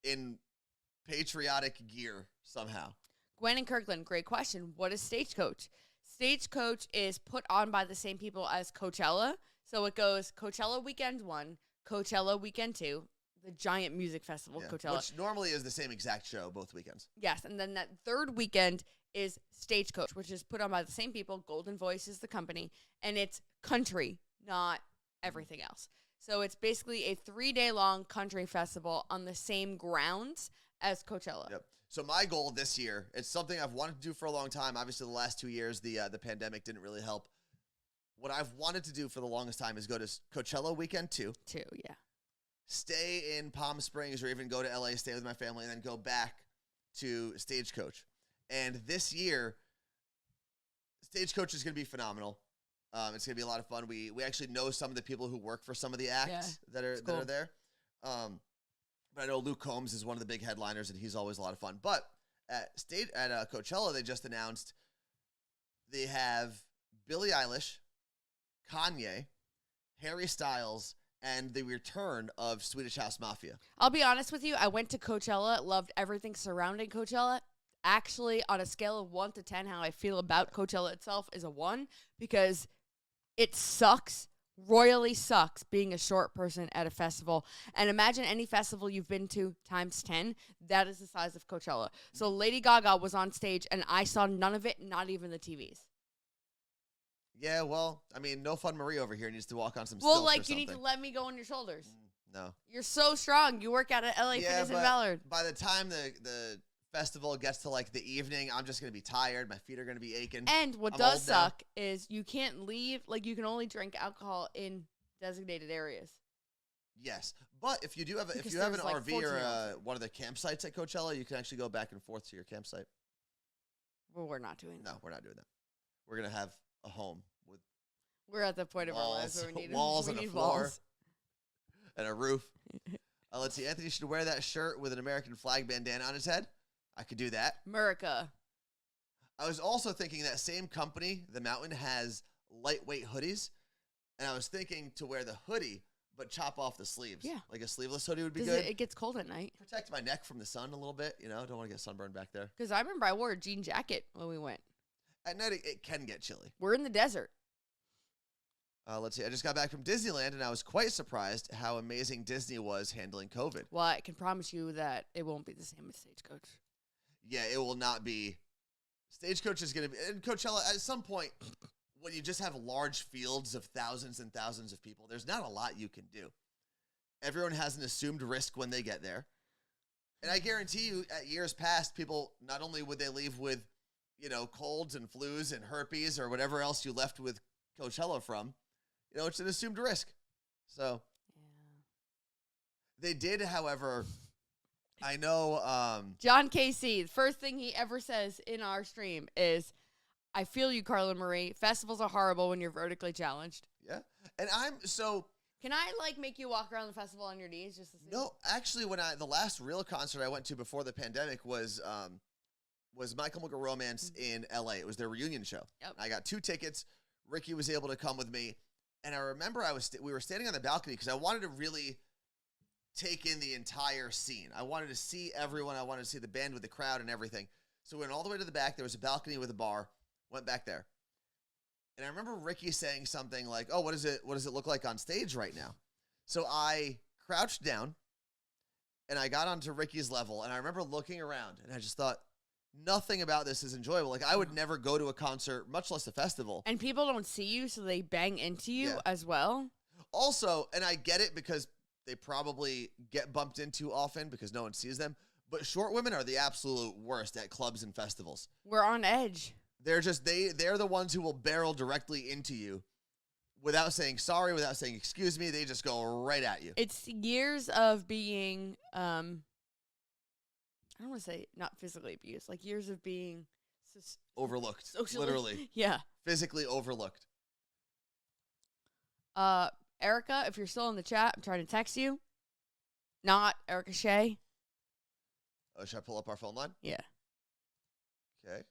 in patriotic gear somehow. Gwen and Kirkland, great question. What is Stagecoach? Stagecoach is put on by the same people as Coachella. So it goes Coachella Weekend 1, Coachella Weekend 2, the giant music festival, Yeah, Coachella. which normally is the same exact show both weekends. Yes, and then that third weekend is Stagecoach, which is put on by the same people. Golden Voice is the company, and it's country, not everything else. So it's basically a 3-day-long country festival on the same grounds as Coachella. Yep. So my goal this year, it's something I've wanted to do for a long time. Obviously, the last 2 years, the pandemic didn't really help. What I've wanted to do for the longest time is go to Coachella Weekend 2. Yeah. Stay in Palm Springs or even go to LA, stay with my family, and then go back to Stagecoach. And this year, Stagecoach is going to be phenomenal. It's going to be a lot of fun. We actually know some of the people who work for some of the acts that are there. But I know Luke Combs is one of the big headliners, and he's always a lot of fun. But at Coachella, they just announced they have Billie Eilish, Kanye, Harry Styles, and the return of Swedish House Mafia. I'll be honest with you. I went to Coachella, loved everything surrounding Coachella. Actually, on a scale of 1 to 10, how I feel about Coachella itself is a 1 because it sucks, royally sucks being a short person at a festival. And imagine any festival you've been to times 10. That is the size of Coachella. So Lady Gaga was on stage, and I saw none of it, not even the TVs. Yeah, well, I mean, No Fun Marie over here needs to walk on some stilts Well, like, or you need to something. let me go on your shoulders. No. You're so strong. You work out at LA Fitness in Ballard. By the time the festival gets to, like, the evening, I'm just going to be tired. My feet are going to be aching. And what I'm does old now. suck is you can't leave. Like, you can only drink alcohol in designated areas. Yes. But if you do have, if Because you have an there's, like, RV or 14-year-olds. one of the campsites at Coachella, you can actually go back and forth to your campsite. Well, we're not doing that. No, we're not doing that. We're going to have a home with We're at the point of our lives walls, where we need walls we and a need floor. walls. and a roof. Let's see. Anthony should wear that shirt with an American flag bandana on his head. I could do that. America. I was also thinking that same company, The Mountain, has lightweight hoodies. And I was thinking to wear the hoodie, but chop off the sleeves. Yeah. Like a sleeveless hoodie would be Because good. it gets cold at night. Protect my neck from the sun a little bit. You know, don't want to get sunburned back there. Because I remember I wore a jean jacket when we went. At night, it can get chilly. We're in the desert. Let's see. I just got back from Disneyland, and I was quite surprised how amazing Disney was handling COVID. Well, I can promise you that it won't be the same as Stagecoach. Yeah, it will not be. Stagecoach is going to be, and Coachella, at some point, when you just have large fields of thousands and thousands of people, there's not a lot you can do. Everyone has an assumed risk when they get there. And I guarantee you, at years past, people, not only would they leave with, you know, colds and flus and herpes or whatever else you left with Coachella from, you know, it's an assumed risk. So, they did, however, I know. John KC, the first thing he ever says in our stream is, I feel you, Carla Marie. Festivals are horrible when you're vertically challenged. Yeah. And I'm so. Can I, like, make you walk around the festival on your knees just to see? No, actually, the last real concert I went to before the pandemic was My Chemical Romance in LA. It was their reunion show. Yep. I got 2 tickets. Ricky was able to come with me, and I remember we were standing on the balcony because I wanted to really take in the entire scene. I wanted to see everyone. I wanted to see the band with the crowd and everything. So we went all the way to the back. There was a balcony with a bar. Went back there. And I remember Ricky saying something like, "Oh, what does it look like on stage right now?" So I crouched down and I got onto Ricky's level, and I remember looking around, and I just thought, nothing about this is enjoyable. Like, I would never go to a concert, much less a festival. And people don't see you, so they bang into you Yeah. as well. Also, and I get it because they probably get bumped into often because no one sees them, but short women are the absolute worst at clubs and festivals. We're on edge. They're the ones who will barrel directly into you without saying sorry, without saying excuse me. They just go right at you. It's years of being, I don't want to say not physically abused, like years of being Overlooked. socially, Literally. yeah. Physically overlooked. Erica, if you're still in the chat, I'm trying to text you. Not Erica Shea. Oh, should I pull up our phone line? Yeah. Okay.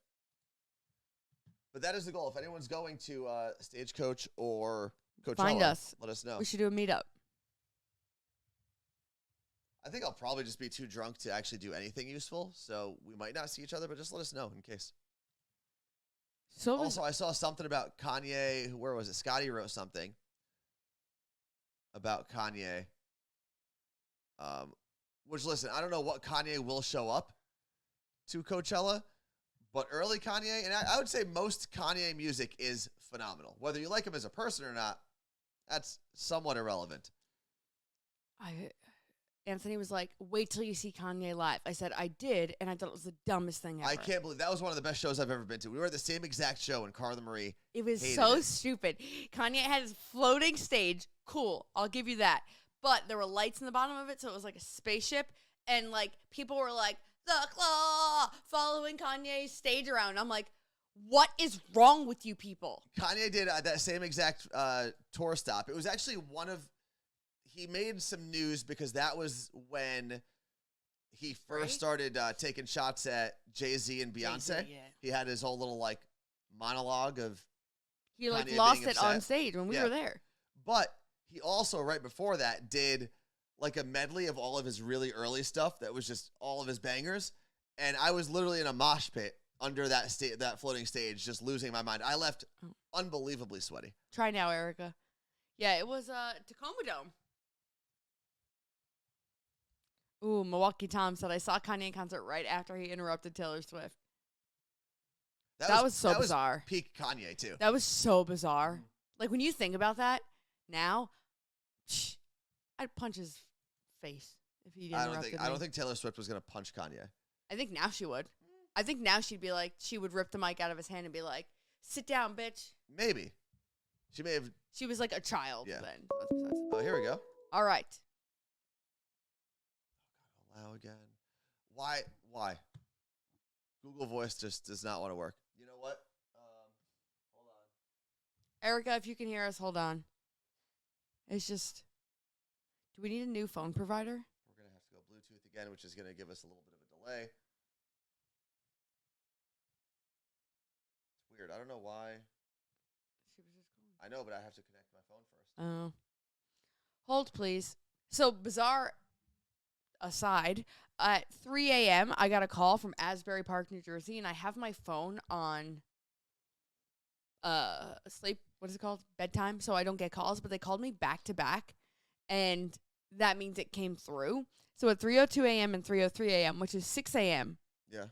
But that is the goal. If anyone's going to Stagecoach or Coachella, Find us. let us know. We should do a meetup. I think I'll probably just be too drunk to actually do anything useful, so we might not see each other, but just let us know in case. So Also, I saw something about Kanye. Where was it? Scotty wrote something about Kanye. Which, listen, I don't know what Kanye will show up to Coachella, but early Kanye, and I would say most Kanye music is phenomenal. Whether you like him as a person or not, that's somewhat irrelevant. Anthony was like, wait till you see Kanye live. I said, I did, and I thought it was the dumbest thing ever. I can't believe that was one of the best shows I've ever been to. We were at the same exact show, and Carla Marie It was hated so it. stupid. Kanye had his floating stage. Cool. I'll give you that. But there were lights in the bottom of it, so it was like a spaceship. And, like, people were like, the claw, following Kanye's stage around. I'm like, what is wrong with you people? Kanye did that same exact tour stop. It was actually he made some news because that was when he first started taking shots at Jay-Z and Beyonce. Jay-Z, yeah. He had his whole little, like, monologue of He, like, Kanye lost being it on upset. stage when we Yeah. were there. But he also, right before that, did like a medley of all of his really early stuff that was just all of his bangers. And I was literally in a mosh pit under that floating stage, just losing my mind. I left unbelievably sweaty. Try now, Erica. Yeah, it was Tacoma Dome. Ooh, Milwaukee Tom said, I saw Kanye in concert right after he interrupted Taylor Swift. That was so bizarre. Peak Kanye, too. That was so bizarre. Like, when you think about that now, I'd punch his face if he interrupted me. I don't think Taylor Swift was going to punch Kanye. I think now she would. I think now she'd be like, she would rip the mic out of his hand and be like, sit down, bitch. Maybe. She may have. She was like a child Yeah. then. Oh, here we go. All right. Allow again. Why? Google Voice just does not want to work. You know what? Hold on. Erica, if you can hear us, hold on. It's just, do we need a new phone provider? We're going to have to go Bluetooth again, which is going to give us a little bit of a delay. It's weird. I don't know why. She was just going. I know, but I have to connect my phone first. Oh. Hold, please. So, bizarre aside, at 3 a.m., I got a call from Asbury Park, New Jersey, and I have my phone on sleep, what is it called? Bedtime, so I don't get calls, but they called me back to back, and that means it came through. So at 3:02 a.m. and 3:03 a.m., which is 6 a.m. Yeah.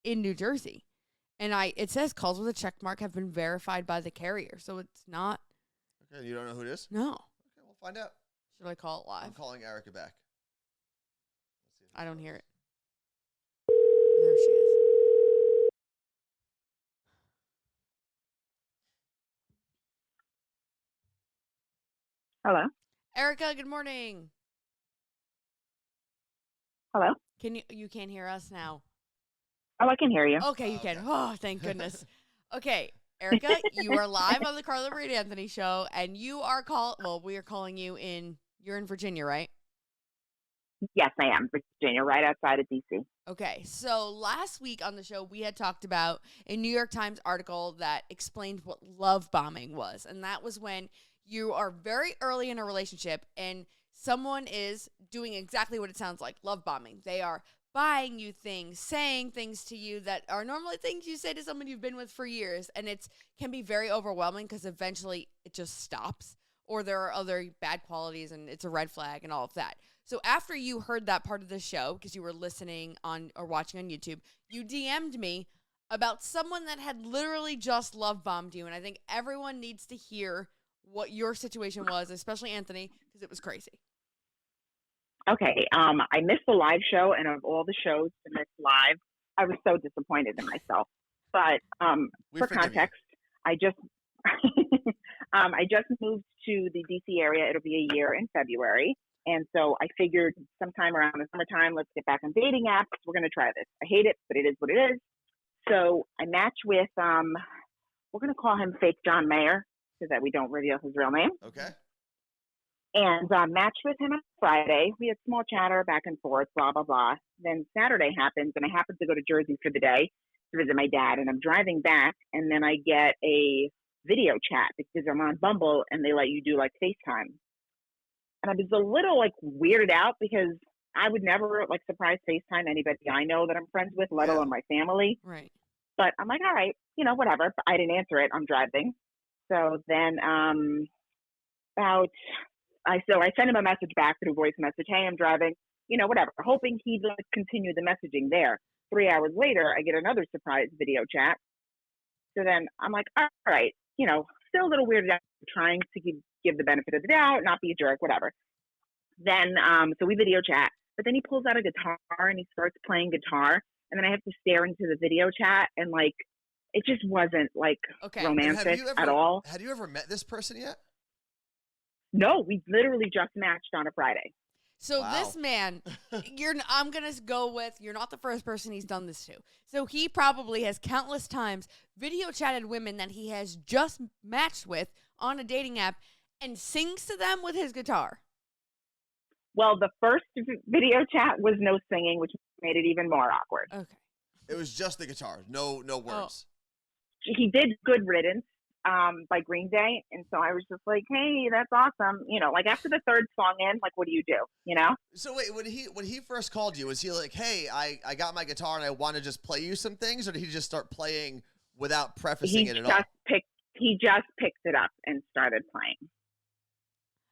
in New Jersey. And it says calls with a check mark have been verified by the carrier, so it's not. Okay, you don't know who it is? No. Okay, we'll find out. Should I call it live? I'm calling Erica back. Let's see if I this don't works. hear it. There she is. Hello. Erica, good morning. Hello. You can't hear us now? Oh, I can hear you. Okay, you Okay. can. Oh, thank goodness. Okay, Erica, you are live on the Carla Marie and Anthony show, and you are we are calling you you're in Virginia, right? Yes, I am. Virginia, right outside of D.C. Okay, so last week on the show, we had talked about a New York Times article that explained what love bombing was. And that was when you are very early in a relationship and someone is doing exactly what it sounds like, love bombing. They are buying you things, saying things to you that are normally things you say to someone you've been with for years. And it can be very overwhelming because eventually it just stops. Or there are other bad qualities and it's a red flag and all of that. So after you heard that part of the show, because you were listening on or watching on YouTube, you DM'd me about someone that had literally just love bombed you. And I think everyone needs to hear what your situation was, especially Anthony, because it was crazy. Okay. I missed the live show, and of all the shows to miss live, I was so disappointed in myself. But We for forgive you. context, I just I just moved to the DC area. It'll be a year in February. And so I figured sometime around the summertime, let's get back on dating apps. We're going to try this. I hate it, but it is what it is. So I match with, we're going to call him fake John Mayer so that we don't reveal his real name. Okay. And matched with him on Friday. We had small chatter back and forth, blah, blah, blah. Then Saturday happens, and I happen to go to Jersey for the day to visit my dad. And I'm driving back, and then I get a video chat because I'm on Bumble, and they let you do like FaceTime. And I was a little like weirded out because I would never like surprise FaceTime anybody I know that I'm friends with, let alone my family. Right. But I'm like, all right, whatever. But I didn't answer it. I'm driving. So then I sent him a message back through voice message. Hey, I'm driving, whatever, hoping he'd like, continue the messaging there. 3 hours later, I get another surprise video chat. So then I'm like, all right, still a little weirded out, trying to give the benefit of the doubt, not be a jerk, whatever. Then, so we video chat, but then he pulls out a guitar and he starts playing guitar. And then I have to stare into the video chat and like, it just wasn't like romantic at all. Had you ever met this person yet? No, we literally just matched on a Friday. So this man, I'm going to go with, you're not the first person he's done this to. So he probably has countless times video chatted women that he has just matched with on a dating app and sings to them with his guitar. Well, the first video chat was no singing, which made it even more awkward. Okay. It was just the guitar, no words. He did Good Riddance by Green Day, and so I was just like, hey, that's awesome. Like after the third song in, like, what do you do, So wait, when he first called you, was he like, hey, I got my guitar and I want to just play you some things, or did he just start playing without prefacing it at all? He just picked it up and started playing.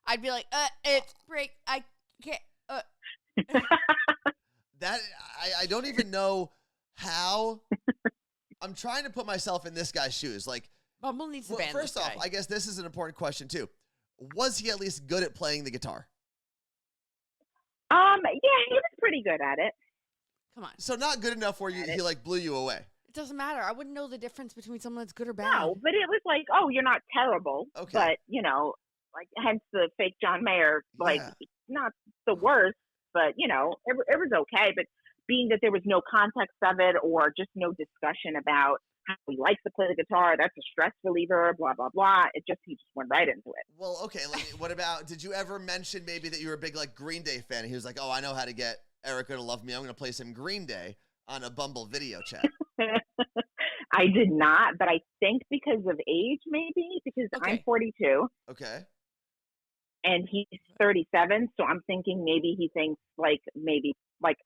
I'd be like, it's break, I can't, That, I don't even know how. I'm trying to put myself in this guy's shoes. Like, Bumble needs to ban first this off, guy. I guess this is an important question too. Was he at least good at playing the guitar? Yeah, he was pretty good at it. Come on. So not good enough where he like blew you away. It doesn't matter. I wouldn't know the difference between someone that's good or bad. No, but it was like, oh, you're not terrible. Okay. But, like, hence the fake John Mayer, like, not the worst, but, it was okay. But being that there was no context of it or just no discussion about how he likes to play the guitar, that's a stress reliever, blah, blah, blah. He just went right into it. Well, okay. What about, did you ever mention maybe that you were a big, like, Green Day fan? He was like, oh, I know how to get Erica to love me. I'm going to play some Green Day on a Bumble video chat. I did not, but I think because of age, maybe, because I'm 42. Okay. And he's 37, so I'm thinking maybe he thinks like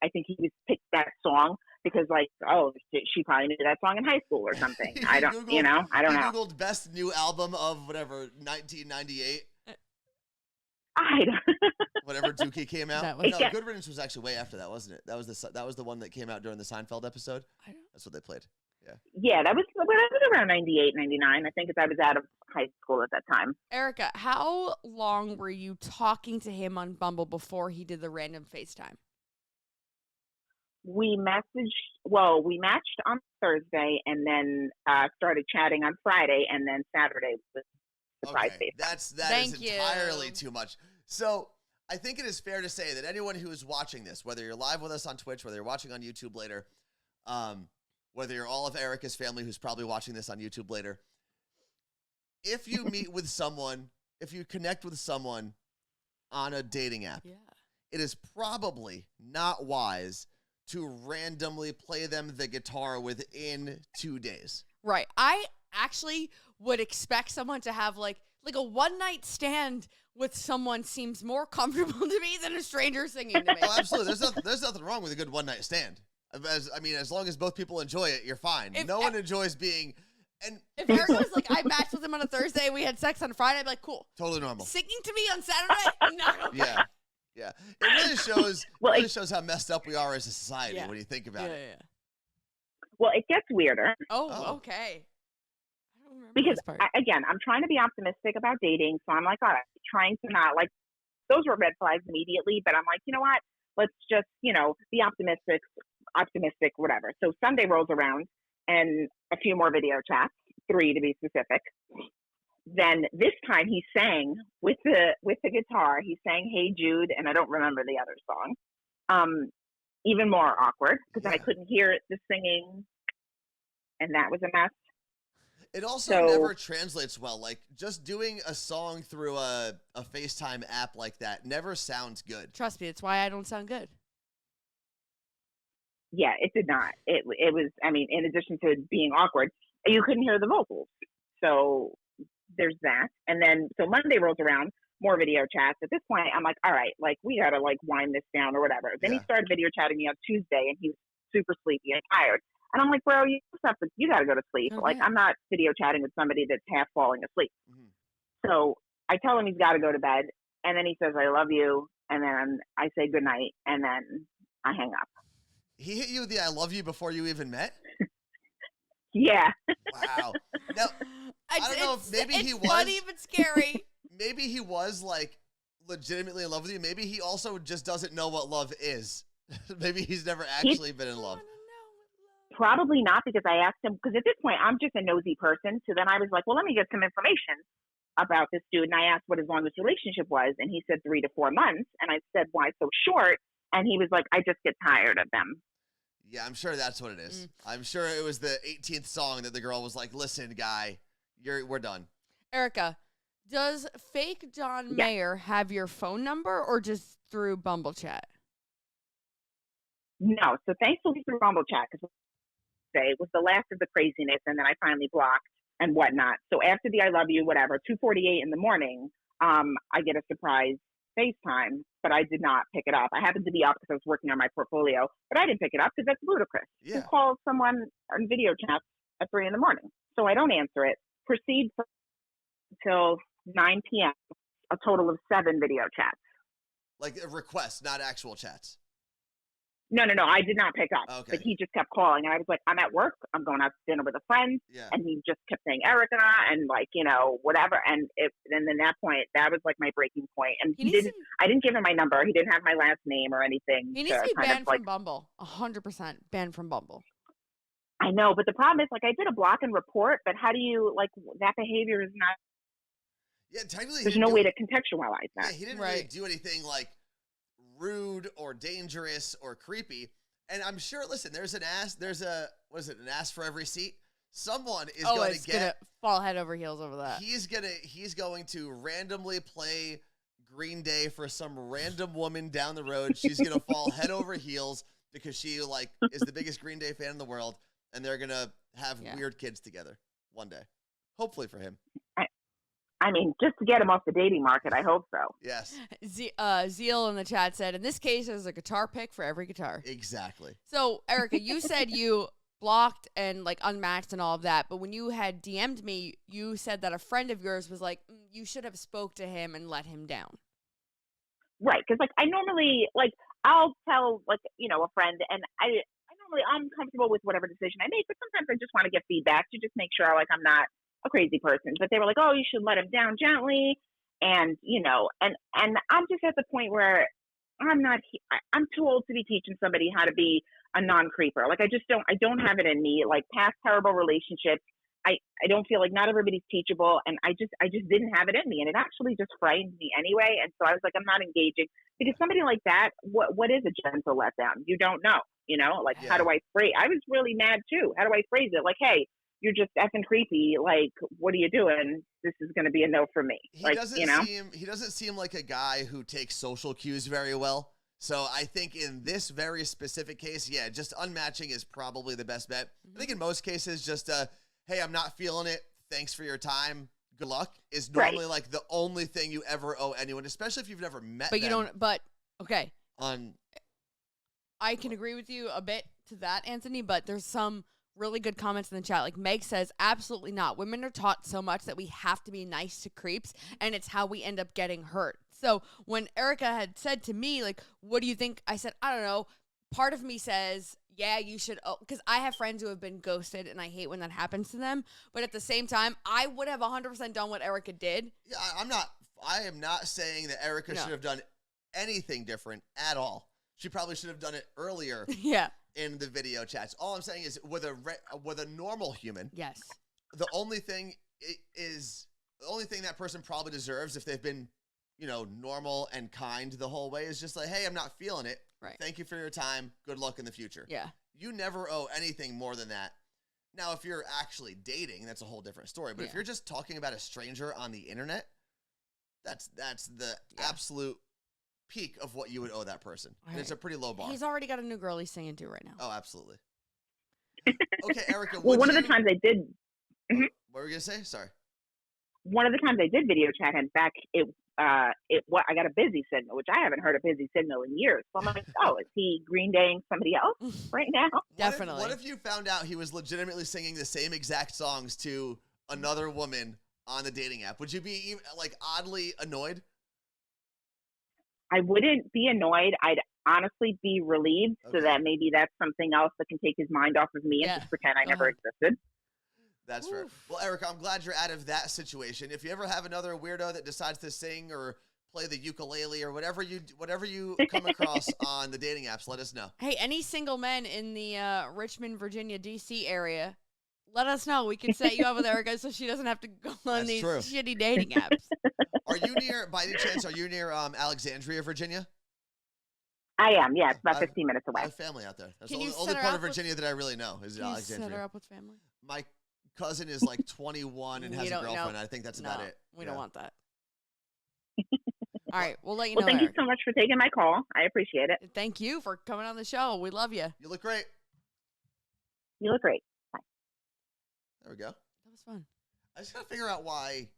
I think he was picked that song because like, oh, she probably knew that song in high school or something. I don't know. Googled best new album of whatever 1998. I don't. Whatever Dookie came out. Was, no, Good Riddance was actually way after that, wasn't it? That was the one that came out during the Seinfeld episode. That's what they played. Yeah. Yeah, that was around 98, 99. I think I was out of high school at that time. Erica, how long were you talking to him on Bumble before he did the random FaceTime? We matched on Thursday and then started chatting on Friday, and then Saturday was surprise FaceTime. That is entirely too much. So I think it is fair to say that anyone who is watching this, whether you're live with us on Twitch, whether you're watching on YouTube later, whether you're all of Erica's family who's probably watching this on YouTube later, if you meet with someone, if you connect with someone on a dating app, it is probably not wise to randomly play them the guitar within 2 days. Right. I actually would expect someone to have like a one-night stand with someone seems more comfortable to me than a stranger singing to me. Oh, absolutely. There's nothing wrong with a good one-night stand. As long as both people enjoy it, you're fine. No one enjoys being... And if Eric was like, I matched with him on a Thursday, we had sex on Friday, I'd be like, cool. Totally normal. Singing to me on Saturday? Not okay. Yeah. It really shows how messed up we are as a society when you think about it. Yeah. Well, it gets weirder. Oh, okay. I don't remember because this part. Again, I'm trying to be optimistic about dating, so I'm like, all right, trying to not like, those were red flags immediately, but I'm like, you know what? Let's just, be optimistic, whatever. So Sunday rolls around and a few more video chats, 3 to be specific. Then this time he sang with the guitar. He sang "Hey Jude," and I don't remember the other song. Even more awkward because I couldn't hear the singing, and that was a mess. It also never translates well. Like, just doing a song through a FaceTime app like that never sounds good. Trust me, it's why I don't sound good. Yeah, it did not. It was, I mean, in addition to being awkward, you couldn't hear the vocals. So there's that. And then, so Monday rolls around, more video chats. At this point, I'm like, all right, like, we got to, like, wind this down or whatever. Then he started video chatting me on Tuesday, and he was super sleepy and tired. And I'm like, bro, you got to go to sleep. Okay. Like, I'm not video chatting with somebody that's half falling asleep. Mm-hmm. So I tell him he's got to go to bed. And then he says, I love you. And then I say goodnight. And then I hang up. He hit you with the I love you before you even met? Yeah. Wow. Now, I don't know if maybe he was. funny but scary. Maybe he was, like, legitimately in love with you. Maybe he also just doesn't know what love is. Maybe he's never actually been in love. Probably not, because I asked him, because at this point, I'm just a nosy person. So then I was like, well, let me get some information about this dude. And I asked what his longest relationship was. And he said 3 to 4 months. And I said, why so short? And he was like, I just get tired of them. Yeah, I'm sure that's what it is. I'm sure it was the 18th song that the girl was like, listen, guy, we're done. Erica, does fake John Mayer have your phone number or just through Bumble chat? No. So thankfully through Bumble chat, because it was the last of the craziness, and then I finally blocked and whatnot. So after the I love you, whatever, 2:48 in the morning, I get a surprise FaceTime, but I did not pick it up. I happened to be up because I was working on my portfolio, but I didn't pick it up because that's ludicrous. Yeah. Who calls someone on video chat at 3 in the morning? So I don't answer it. Proceed until 9 p.m., a total of 7 video chats. Like a request, not actual chats. No. I did not pick up. Okay. But he just kept calling. And I was like, I'm at work. I'm going out to dinner with a friend. Yeah. And he just kept saying Erica and, like, you know, whatever. And then at that point, that was like my breaking point. And I didn't give him my number. He didn't have my last name or anything. He needs to be banned from Bumble. 100% banned from Bumble. I know. But the problem is, like, I did a block and report, but how do you, like, that behavior is not. Yeah, technically. There's no way to contextualize that. Yeah, he didn't really do anything, like, rude or dangerous or creepy. And I'm sure, listen, there's an ass for every seat. Someone is going to gonna fall head over heels over that. He's going to randomly play Green Day for some random woman down the road. She's going to fall head over heels because she, like, is the biggest Green Day fan in the world, and they're going to have weird kids together one day. Hopefully for him. I mean, just to get him off the dating market, I hope so. Yes. Zeal in the chat said, in this case, there's a guitar pick for every guitar. Exactly. So, Erica, you said you blocked and, like, unmatched and all of that, but when you had DM'd me, you said that a friend of yours was like, you should have spoke to him and let him down. Right, because, like, I normally, like, I'll tell, like, you know, a friend, and I'm comfortable with whatever decision I make, but sometimes I just want to get feedback to just make sure, like, I'm not a crazy person. But they were like, oh, you should let him down gently. And, you know, and I'm just at the point where I'm too old to be teaching somebody how to be a non-creeper. Like, I don't have it in me. Like, past terrible relationships, I don't feel like not everybody's teachable. And I just didn't have it in me. And it actually just frightened me anyway. And so I was like, I'm not engaging, because somebody like that, what is a gentle letdown? You don't know, you know, like, how do I phrase? I was really mad too. How do I phrase it? Like, hey, you're just effing creepy. Like, what are you doing? This is going to be a no for me. He doesn't seem like a guy who takes social cues very well. So I think in this very specific case, just unmatching is probably the best bet. I think in most cases, just hey, I'm not feeling it. Thanks for your time. Good luck is normally like the only thing you ever owe anyone, especially if you've never met them. But you don't. But okay. I can agree with you a bit to that, Anthony. But there's some really good comments in the chat. Like Meg says, absolutely not. Women are taught so much that we have to be nice to creeps, and it's how we end up getting hurt. So when Erica had said to me, like, what do you think? I said, I don't know. Part of me says, yeah, you should, because I have friends who have been ghosted, and I hate when that happens to them. But at the same time, I would have 100% done what Erica did. Yeah, I am not saying that Erica should have done anything different at all. She probably should have done it earlier. Yeah. in the video chats. All I'm saying is with a normal human, Yes. the only thing that person probably deserves if they've been, normal and kind the whole way is just like, hey, I'm not feeling it. Right. Thank you for your time. Good luck in the future. Yeah. You never owe anything more than that. Now, if you're actually dating, that's a whole different story. But if you're just talking about a stranger on the internet, that's the absolute peak of what you would owe that person. And it's a pretty low bar. He's already got a new girl he's singing to right now. Oh, absolutely. Okay, Erica. Well, one of the times I did. What were we gonna say? Sorry. One of the times I did video chat him back, I got a busy signal, which I haven't heard a busy signal in years. So I'm like, oh, is he Green Daying somebody else right now? Definitely. What if you found out he was legitimately singing the same exact songs to another woman on the dating app? Would you be like oddly annoyed? I wouldn't be annoyed. I'd honestly be relieved so that maybe that's something else that can take his mind off of me and just pretend I never existed. That's fair. Well, Erica, I'm glad you're out of that situation. If you ever have another weirdo that decides to sing or play the ukulele or whatever you come across on the dating apps, let us know. Hey, any single men in the Richmond, Virginia, D.C. area, let us know. We can set you up with Erica so she doesn't have to go on these shitty dating apps. Are you near, by any chance, Alexandria, Virginia? I am, yeah. It's about 15 minutes away. I have family out there. That's Can the you only set her part up of Virginia that I really know is Can you Alexandria. set her up with family? My cousin is like 21 and has a girlfriend. I think that's about it. We don't want that. All right, we'll let you Well, know. thank you so much for taking my call. I appreciate it. Thank you for coming on the show. We love you. You look great. You look great. Bye. There we go. That was fun. I just gotta figure out why.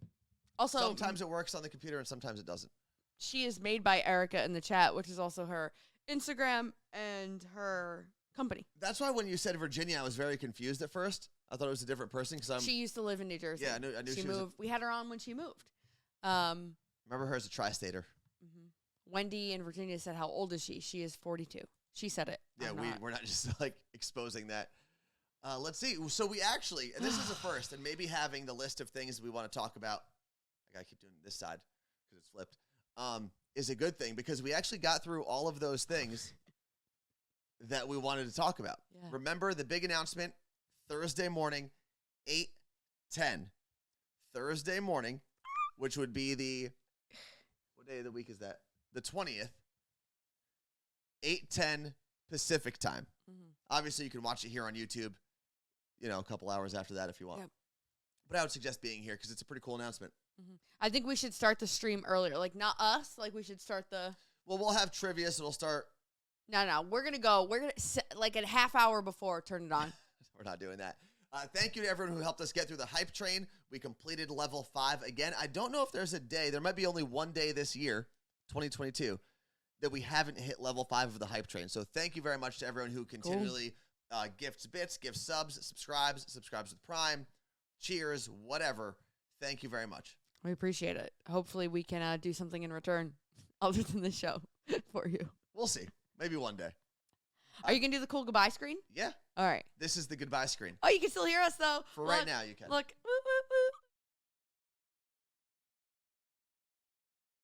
Also, sometimes it works on the computer and sometimes it doesn't. She is made by Erica in the chat, which is also her Instagram and her company. That's why when you said Virginia, I was very confused at first. I thought it was a different person because She used to live in New Jersey. Yeah, I knew she was moved. We had her on when she moved. Remember her as a tri-stater. Mm-hmm. Wendy in Virginia said, "How old is she?" She is 42. She said it. Yeah, we're not just like exposing that. Let's see. So we actually, and this is a first, and maybe having the list of things we want to talk about. I gotta keep doing this side because it's flipped. Is a good thing because we actually got through all of those things that we wanted to talk about. Yeah. Remember the big announcement Thursday morning, 8:10. Thursday morning, which would be what day of the week is that? The 20th. 8:10 Pacific time. Mm-hmm. Obviously, you can watch it here on YouTube. A couple hours after that if you want. Yep. But I would suggest being here because it's a pretty cool announcement. Mm-hmm. I think we should start the stream earlier. Like, not us. Like, we should start the... Well, we'll have trivia, so it'll start... No. We're going to like a half hour before, turn it on. We're not doing that. Thank you to everyone who helped us get through the hype train. We completed level 5 again. I don't know if there's a day. There might be only one day this year, 2022, that we haven't hit level 5 of the hype train. So thank you very much to everyone who continually gifts bits, gives subs, subscribes with Prime, cheers, whatever. Thank you very much. We appreciate it. Hopefully we can do something in return other than the show for you. We'll see. Maybe one day. Are you going to do the cool goodbye screen? Yeah. All right. This is the goodbye screen. Oh, you can still hear us, though. For right now, you can. Look.